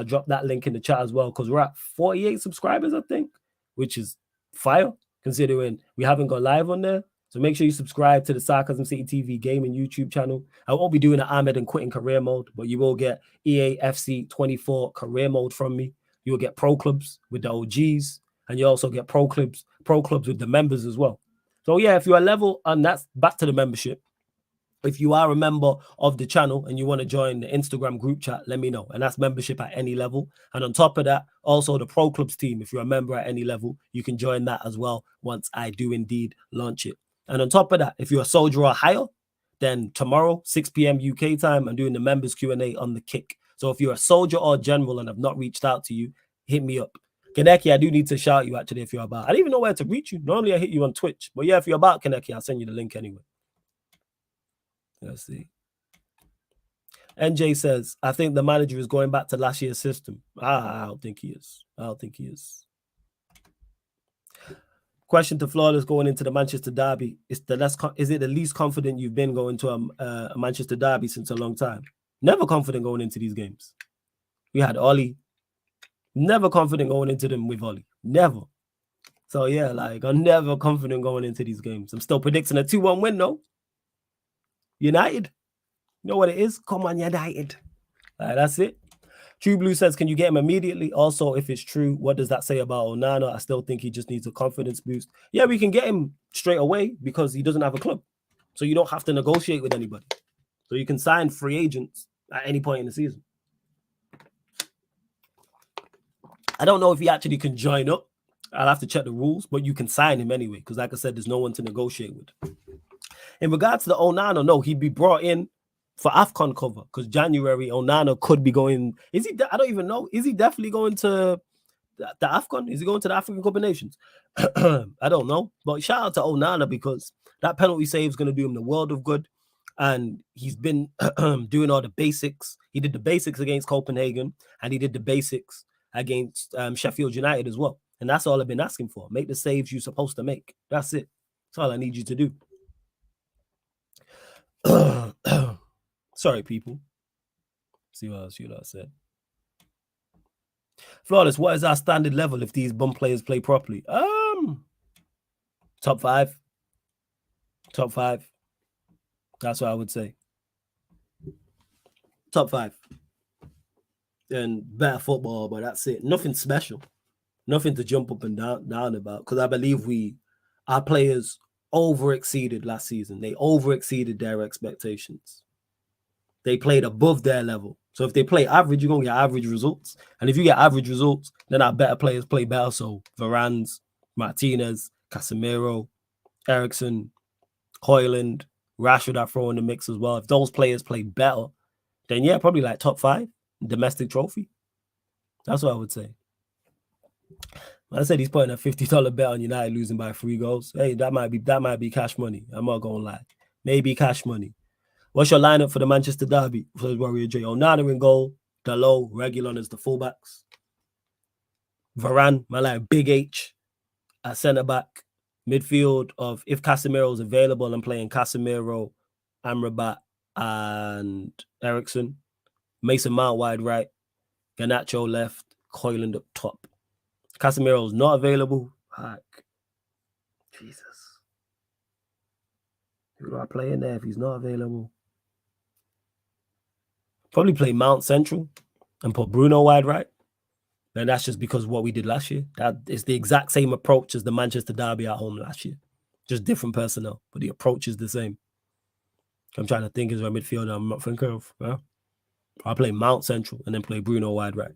drop that link in the chat as well, because we're at 48 subscribers, I think, which is fire, considering we haven't got live on there. So make sure you subscribe to the Sarcasm City TV gaming YouTube channel. I won't be doing an Ahmed and quitting career mode, but you will get EA FC 24 career mode from me. You will get pro clubs with the OGs, and you also get pro clubs with the members as well. So yeah, if you're a level, and that's back to the membership. If you are a member of the channel and you want to join the Instagram group chat, let me know. And that's membership at any level. And on top of that, also the Pro Clubs team, if you're a member at any level, you can join that as well once I do indeed launch it. And on top of that, if you're a soldier or higher, then tomorrow, 6 p.m. UK time, I'm doing the members Q&A on the Kick. So if you're a soldier or general and I've not reached out to you, hit me up. Kaneki, I do need to shout you actually if you're about. I don't even know where to reach you. Normally I hit you on Twitch. But yeah, if you're about Kaneki, I'll send you the link anyway. Let's see. NJ says, I think the manager is going back to last year's system. I don't think he is. Question to Flawless going into the Manchester derby. Is it the least confident you've been going to a Manchester derby since a long time? Never confident going into these games. We had Ollie. Never confident going into them with Ollie. Never. So yeah, like I'm never confident going into these games. I'm still predicting a 2-1 win though. United. You know what it is? Come on, United. That's it. True Blue says, can you get him immediately? Also, if it's true, what does that say about Onana? I still think he just needs a confidence boost. Yeah, we can get him straight away because he doesn't have a club. So you don't have to negotiate with anybody. So you can sign free agents at any point in the season. I don't know if he actually can join up. I'll have to check the rules, but you can sign him anyway because, like I said, there's no one to negotiate with. In regards to the Onana, no, he'd be brought in for AFCON cover because January Onana could be going. Is he? I don't even know. Is he definitely going to the AFCON? Is he going to the African Cup of Nations? I don't know. But shout out to Onana because that penalty save is going to do him the world of good. And he's been doing all the basics. He did the basics against Copenhagen and he did the basics against Sheffield United as well. And that's all I've been asking for. Make the saves you're supposed to make. That's it. That's all I need you to do. Sorry, people. See what else you said. Flawless, what is our standard level if these bum players play properly? Top 5. Top 5. That's what I would say. Top 5. And better football, but that's it. Nothing special. Nothing to jump up and down about. Because I believe our players over-exceeded last season. They over-exceeded their expectations. They played above their level. So if they play average, you're going to get average results. And if you get average results, then our better players play better. So Varane, Martinez, Casemiro, Eriksen, Højlund, Rashford I throw in the mix as well. If those players play better, then yeah, probably like top 5 domestic trophy. That's what I would say. I said he's putting a $50 bet on United losing by 3 goals. Hey, that might be cash money. I'm not gonna lie. Maybe cash money. What's your lineup for the Manchester Derby? Says Warrior J. Onana in goal. Dalot, Reguilon as the fullbacks. Varane, my like Big H at centre back. Midfield of if Casemiro's available, I'm playing Casemiro, Amrabat, and Eriksen. Mason Mount wide right. Garnacho left. Højlund up top. Casemiro's not available. Heck. Jesus. Who do I play in there if he's not available? Probably play Mount central and put Bruno wide right. And that's just because of what we did last year. That is the exact same approach as the Manchester Derby at home last year. Just different personnel, but the approach is the same. I'm trying to think as a midfielder I'm not thinking of. Huh? I'll play Mount central and then play Bruno wide right.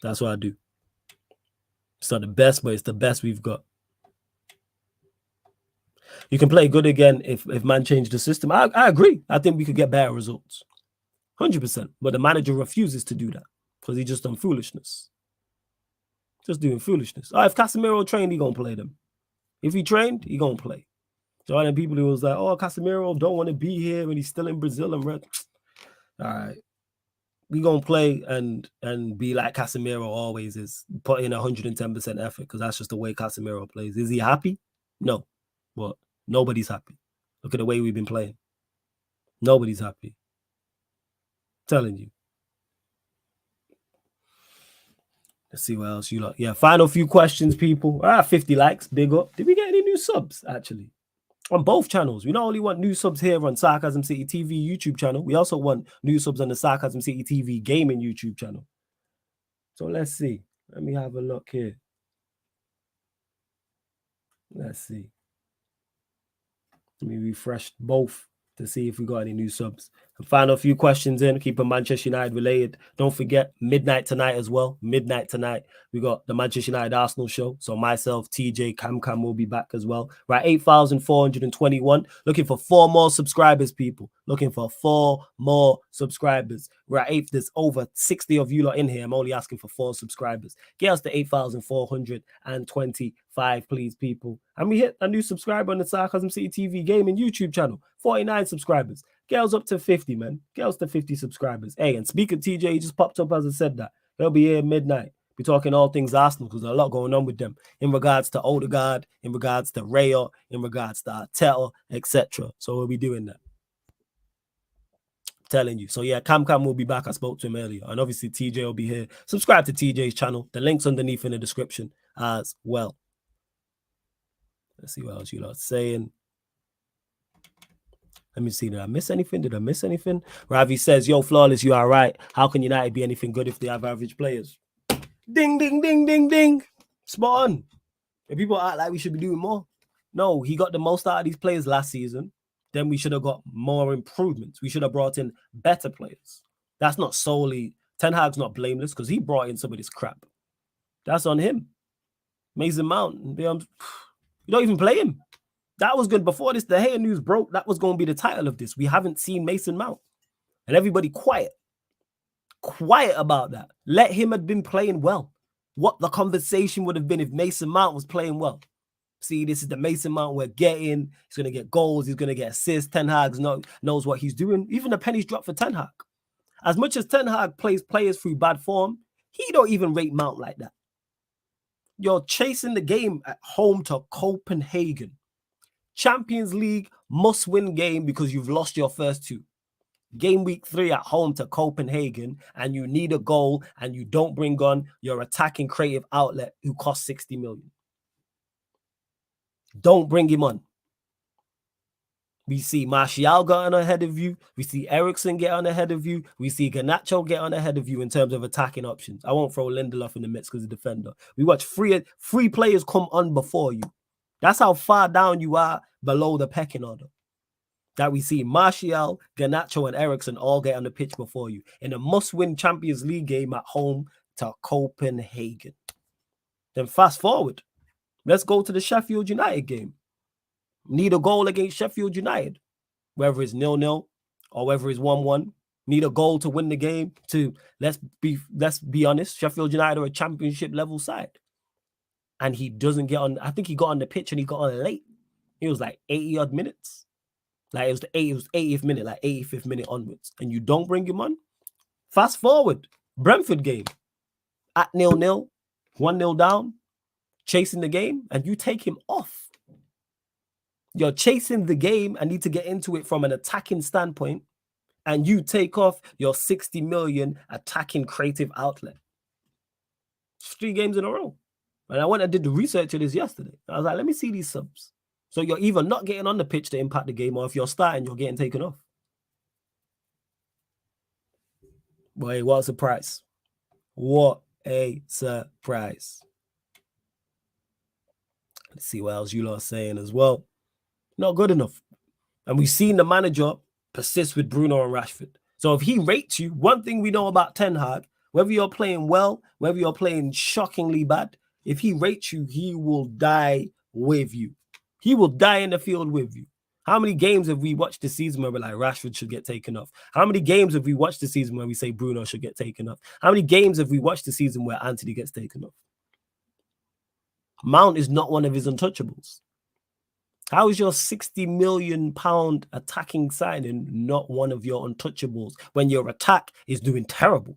That's what I do. It's not the best, but it's the best we've got. You can play good again if man changed the system. I agree. I think we could get better results. 100%. But the manager refuses to do that because he just done foolishness. Just doing foolishness. If Casemiro trained, he gonna play them. If he trained, he gonna play. So all the people who was like, oh, Casemiro don't want to be here and he's still in Brazil and red. All right. We gonna play and be like Casemiro always is, put in 110% effort because that's just the way Casemiro plays. Is he happy? No. But nobody's happy. Look at the way we've been playing. Nobody's happy. I'm telling you. Let's see what else you like. Yeah, final few questions, people. 50 likes, big up. Did we get any new subs, actually? On both channels. We not only want new subs here on Sarcasm City TV YouTube channel, we also want new subs on the Sarcasm City TV gaming YouTube channel. So let's see. Let me have a look here. Let's see. Let me refresh both to see if we got any new subs. And final few questions in, keep them Manchester United related. Don't forget, midnight tonight as well. Midnight tonight, we got the Manchester United Arsenal show. So myself, TJ, Cam will be back as well. We're at 8,421. Looking for 4 more subscribers, people. Looking for 4 more subscribers. We're at 8. There's over 60 of you lot in here. I'm only asking for 4 subscribers. Get us to 8,425, please, people. And we hit a new subscriber on the Sarcasm City TV gaming YouTube channel. 49 subscribers. Girls up to 50, man. Girls to 50 subscribers. Hey, and speaking of TJ, he just popped up as I said that. He'll be here at midnight. Be talking all things Arsenal because there's a lot going on with them in regards to Odegaard, in regards to Raya, in regards to Arteta, etc. So we'll be doing that. I'm telling you. So yeah, Cam will be back. I spoke to him earlier. And obviously TJ will be here. Subscribe to TJ's channel. The link's underneath in the description as well. Let's see what else you lot are saying. Let me see. Did I miss anything? Ravi says, yo, Flawless, you are right. How can United be anything good if they have average players? Ding, ding, ding, ding, ding. Spot on. If people act like we should be doing more. No, he got the most out of these players last season. Then we should have got more improvements. We should have brought in better players. That's not solely... Ten Hag's not blameless because he brought in some of this crap. That's on him. Mason Mount. You don't even play him. That was good. Before this, the hater news broke. That was going to be the title of this. We haven't seen Mason Mount. And everybody quiet. Quiet about that. Let him have been playing well. What the conversation would have been if Mason Mount was playing well. See, this is the Mason Mount we're getting. He's going to get goals. He's going to get assists. Ten Hag knows what he's doing. Even the pennies drop for Ten Hag. As much as Ten Hag plays players through bad form, he don't even rate Mount like that. You're chasing the game at home to Copenhagen. Champions League must-win game because you've lost your first two. Game week 3 at home to Copenhagen, and you need a goal, and you don't bring on your attacking creative outlet who costs 60 million. Don't bring him on. We see Martial get on ahead of you. We see Eriksen get on ahead of you. We see Garnacho get on ahead of you in terms of attacking options. I won't throw Lindelof in the mix because he's a defender. We watch three players come on before you. That's how far down you are below the pecking order. That we see Martial, Garnacho, and Eriksen all get on the pitch before you in a must-win Champions League game at home to Copenhagen. Then fast forward. Let's go to the Sheffield United game. Need a goal against Sheffield United, whether it's 0-0 or whether it's 1-1. Need a goal to win the game. Let's be honest, Sheffield United are a championship level side. And he doesn't get on. I think he got on the pitch and he got on late. It was like 80 odd minutes. Like it was 80th minute, like 85th minute onwards. And you don't bring him on. Fast forward. Brentford game. At 0-0, 1-0 down, chasing the game, and you take him off. You're chasing the game and need to get into it from an attacking standpoint, and you take off your 60 million attacking creative outlet. 3 games in a row. And I went and did the research of this yesterday. I was like, let me see these subs. So you're either not getting on the pitch to impact the game, or if you're starting, you're getting taken off. Boy, what a surprise. What a surprise. Let's see what else you lot are saying as well. Not good enough. And we've seen the manager persist with Bruno and Rashford. So if he rates you, one thing we know about Ten Hag, whether you're playing well, whether you're playing shockingly bad, if he rates you, he will die with you. He will die in the field with you. How many games have we watched this season where we're like, Rashford should get taken off? How many games have we watched this season where we say Bruno should get taken off? How many games have we watched this season where Anthony gets taken off? Mount is not one of his untouchables. How is your £60 million attacking signing not one of your untouchables when your attack is doing terrible?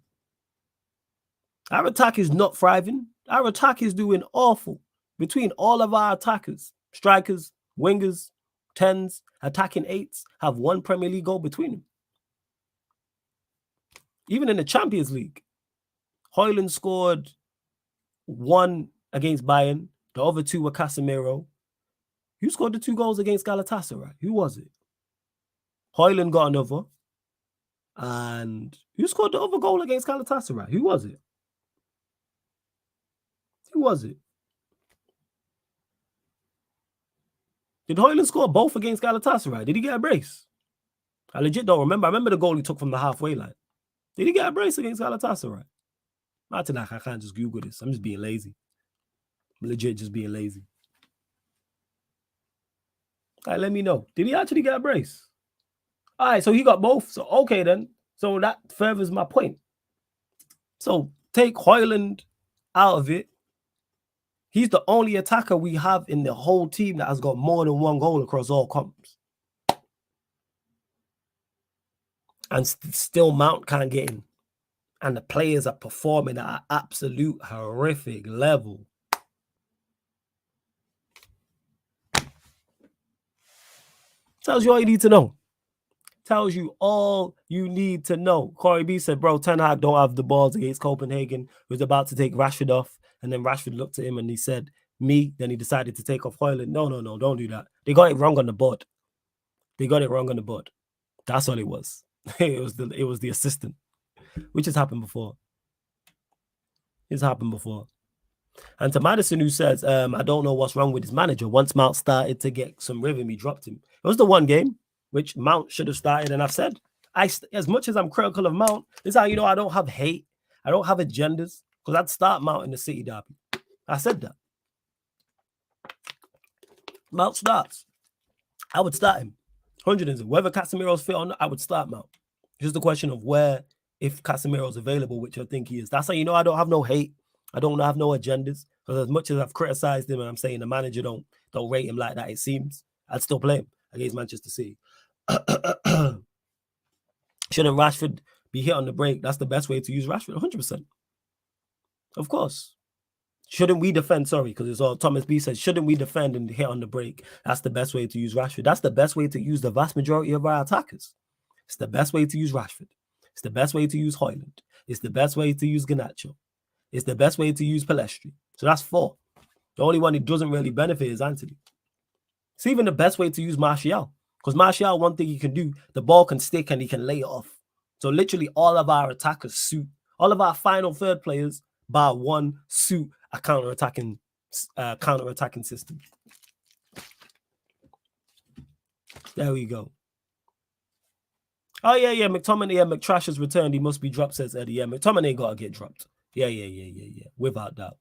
Our attack is not thriving. Our attack is doing awful. Between all of our attackers, strikers, wingers, 10s, attacking 8s, have 1 Premier League goal between them. Even in the Champions League, Højlund scored 1 against Bayern. The other 2 were Casemiro. Who scored the 2 goals against Galatasaray? Who was it? Højlund got another. And who scored the other goal against Galatasaray? Who was it? Who was it? Did Højlund score both against Galatasaray? Did he get a brace? I legit don't remember. I remember the goal he took from the halfway line. Did he get a brace against Galatasaray? I can't just Google this. I'm just being lazy. I'm legit just being lazy. All right, let me know. Did he actually get a brace? All right, so he got both. So, okay, then. So that furthers my point. So take Højlund out of it. He's the only attacker we have in the whole team that has got more than 1 goal across all comps. And still Mount can't get in. And the players are performing at an absolute horrific level. Tells you all you need to know. Tells you all you need to know. Corey B said, bro, Ten Hag don't have the balls against Copenhagen. He was about to take Rashford off. And then Rashford looked at him and he said, me. Then he decided to take off Højlund. No, don't do that. They got it wrong on the board. They got it wrong on the board. That's all it was. It was the assistant, which has happened before. It's happened before. And to Madison, who says, I don't know what's wrong with his manager. Once Mount started to get some rhythm, he dropped him. It was the one game which Mount should have started. And I've said, as much as I'm critical of Mount, this is how you know I don't have hate. I don't have agendas, because I'd start Mount in the City derby. I said that. Mount starts. I would start him. 100%. Whether Casemiro's fit or not, I would start Mount. It's just a question of where, if Casemiro's available, which I think he is. That's how you know I don't have no hate. I don't have no agendas. Because as much as I've criticized him and I'm saying the manager don't rate him like that, it seems, I'd still play him against Manchester City. Shouldn't Rashford be hit on the break? That's the best way to use Rashford. 100%. Of course. Shouldn't we defend? Sorry, because it's all Thomas B says, shouldn't we defend and hit on the break? That's the best way to use Rashford. That's the best way to use the vast majority of our attackers. It's the best way to use Rashford. It's the best way to use Højlund. It's the best way to use Garnacho. It's the best way to use Pellistri. So that's 4. The only one who doesn't really benefit is Anthony. It's even the best way to use Martial. Because Martial, one thing he can do, the ball can stick and he can lay it off. So literally all of our attackers suit, all of our final third players, bar one, suit a counter-attacking system. There we go. Oh, yeah. McTominay, McTrash has returned. He must be dropped, says Eddie. Yeah, McTominay got to get dropped. Yeah. Without doubt.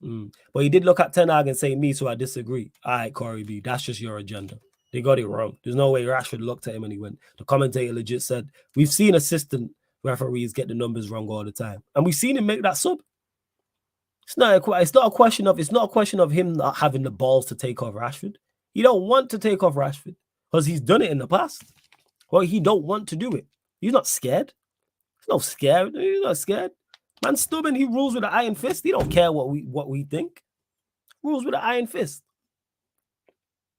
But he did look at Ten Hag and say me, so I disagree. All right, Corey B, that's just your agenda. They got it wrong. There's no way Rashford looked at him and he went. The commentator legit said, we've seen assistant referees get the numbers wrong all the time. And we've seen him make that sub. It's not a question of him not having the balls to take off Rashford. He don't want to take off Rashford because he's done it in the past. Well, he don't want to do it. He's not scared. He's not scared. He's not scared. Man, stubborn. He rules with an iron fist. He don't care what we think. Rules with an iron fist.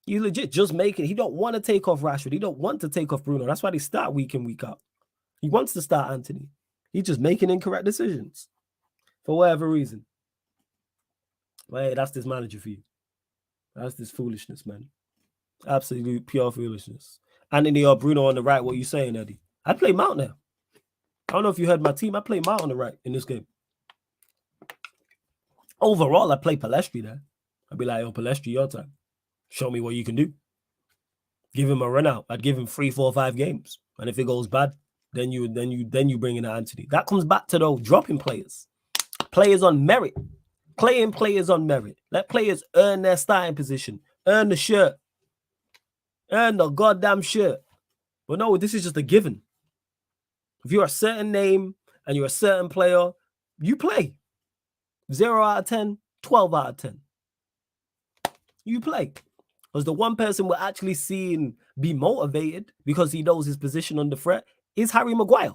He legit just make it. He don't want to take off Rashford. He don't want to take off Bruno. That's why they start week in, week out. He wants to start Anthony. He's just making incorrect decisions for whatever reason. But hey, that's this manager for you. That's this foolishness, man. Absolute pure foolishness. Anthony or Bruno on the right. What are you saying, Eddie? I'd play Mount now. I don't know if you heard my team. I play Mount on the right in this game. Overall, I play Pellistri there. I'd be like, oh, Pellistri, your time. Show me what you can do. Give him a run out. I'd give him 3, 4, 5 games. And if it goes bad, then you bring in Anthony. That comes back to those dropping players. Players on merit. Playing players on merit. Let players earn their starting position. Earn the shirt. Earn the goddamn shirt. But no, this is just a given. If you're a certain name and you're a certain player, you play. 0 out of 10, 12 out of 10. You play. Because the one person we're actually seeing be motivated because he knows his position under threat is Harry Maguire.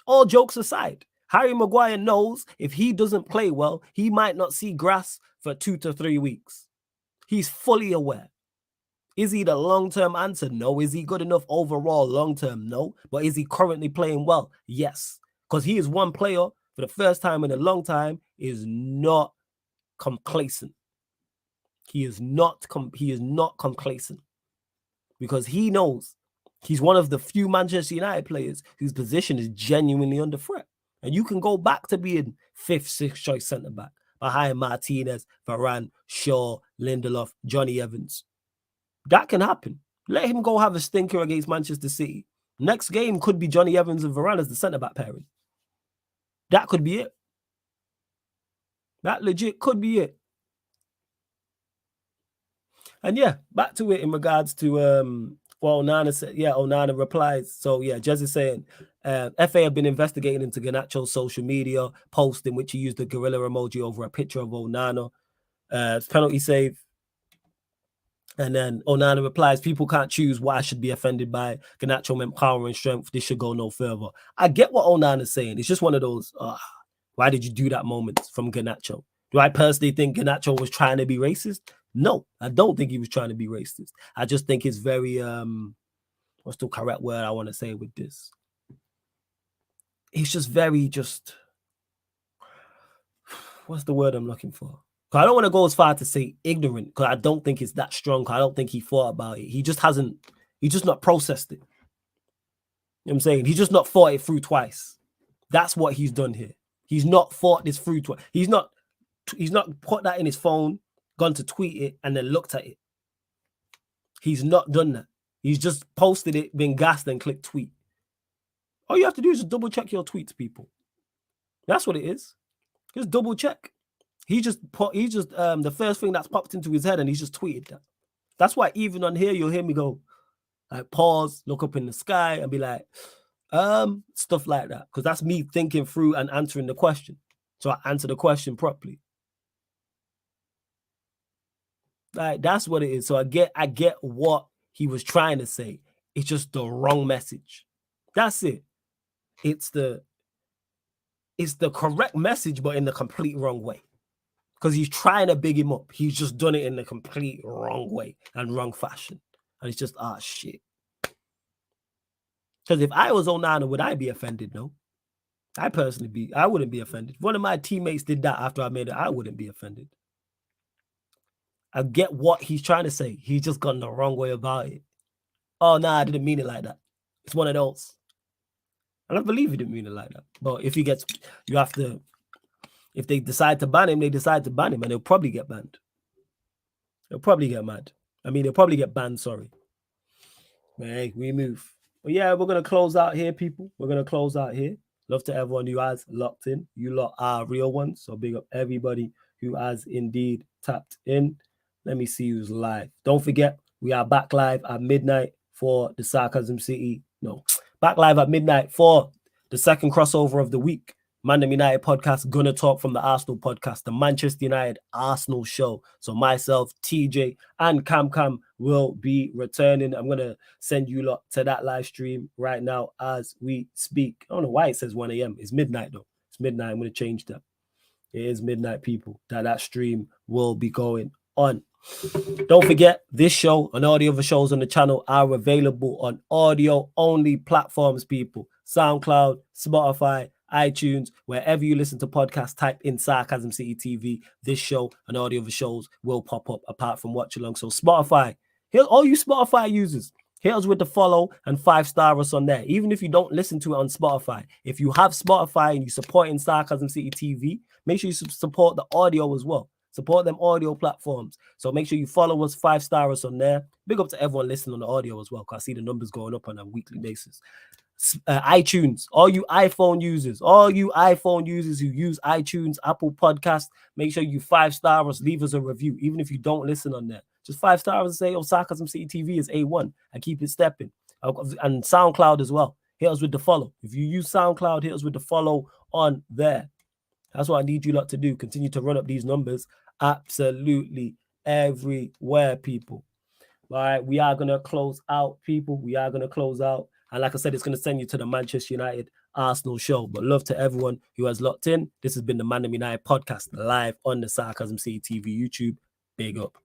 All jokes aside, Harry Maguire knows if he doesn't play well, he might not see grass for 2 to 3 weeks. He's fully aware. Is he the long-term answer? No. Is he good enough overall long-term? No. But is he currently playing well? Yes. Because he is one player for the first time in a long time is not complacent. He is not complacent because he knows he's one of the few Manchester United players whose position is genuinely under threat. And you can go back to being 5th, 6th choice centre-back behind Martinez, Varane, Shaw, Lindelof, Johnny Evans. That can happen. Let him go have a stinker against Manchester City. Next game could be Johnny Evans and Varane as the centre-back pairing. That could be it. That legit could be it. And yeah, back to it in regards to what Onana said. Yeah, Onana replies. So yeah, Jez is saying FA have been investigating into Garnacho's social media post in which he used the gorilla emoji over a picture of Onana. Penalty save. And then Onana replies, people can't choose what I should be offended by. Garnacho meant power and strength. This should go no further. I get what Onana's saying. It's just one of those, why did you do that moments from Garnacho? Do I personally think Garnacho was trying to be racist? No, I don't think he was trying to be racist. I just think it's very, what's the correct word I want to say with this? It's just very what's the word I'm looking for? I don't want to go as far to say ignorant, because I don't think it's that strong. I don't think he thought about it. He just not processed it. You know what I'm saying? He's just not thought it through twice. That's what he's done here. He's not thought this through twice. He's not put that in his phone, gone to tweet it, and then looked at it. He's not done that. He's just posted it, been gassed, and clicked tweet. All you have to do is just double check your tweets, people. That's what it is. Just double check. The first thing that's popped into his head, and he's just tweeted that. That's why even on here, you'll hear me go, like, pause, look up in the sky, and be like, stuff like that. Because that's me thinking through and answering the question. So I answer the question properly. Like, that's what it is. So I get what he was trying to say. It's just the wrong message. That's it. It's the correct message, but in the complete wrong way. Because he's trying to big him up. He's just done it in the complete wrong way and wrong fashion. And it's just, shit. Because if I was Onana, would I be offended? No. I wouldn't be offended. If one of my teammates did that after I made it, I wouldn't be offended. I get what he's trying to say. He's just gone the wrong way about it. Oh, no, I didn't mean it like that. It's one of those. And I believe he didn't mean it like that. But if if they decide to ban him, they decide to ban him, and they'll probably get banned. They'll probably get mad. I mean, they'll probably get banned, sorry. But hey, we move. But yeah, we're going to close out here, people. We're going to close out here. Love to everyone who has locked in. You lot are real ones. So big up everybody who has indeed tapped in. Let me see who's live. Don't forget, we are back live at midnight for the Sarcasm City. No, back live at midnight for the second crossover of the week. ManDem United podcast, gonna talk from the Arsenal podcast, the Manchester United Arsenal show. So myself, TJ, and Cam will be returning. I'm gonna send you lot to that live stream right now as we speak. I don't know why it says 1 a.m. It's midnight though. It's midnight. I'm gonna change that. It is midnight, people. That stream will be going on. Don't forget, this show and all the other shows on the channel are available on audio-only platforms, people. SoundCloud, Spotify, iTunes, wherever you listen to podcasts, type in Sarcasm City TV. This show and all the other shows will pop up apart from Watch Along. So Spotify, all you Spotify users, hit us with the follow and 5-star us on there. Even if you don't listen to it on Spotify, if you have Spotify and you support in Sarcasm City TV, make sure you support the audio as well. Support them audio platforms. So make sure you follow us, 5-star us on there. Big up to everyone listening on the audio as well, because I see the numbers going up on a weekly basis. iTunes, all you iPhone users who use iTunes, Apple Podcasts, make sure you 5-star us, leave us a review, even if you don't listen on there. Just 5 stars and say, Sarcasm City TV is A1 and keep it stepping. And SoundCloud as well. Hit us with the follow. If you use SoundCloud, hit us with the follow on there. That's what I need you lot to do. Continue to run up these numbers absolutely everywhere, people. All right, we are going to close out, people. We are going to close out. And like I said, it's going to send you to the Manchester United Arsenal show. But love to everyone who has locked in. This has been the ManDem United podcast live on the Sarcasm City TV YouTube. Big up.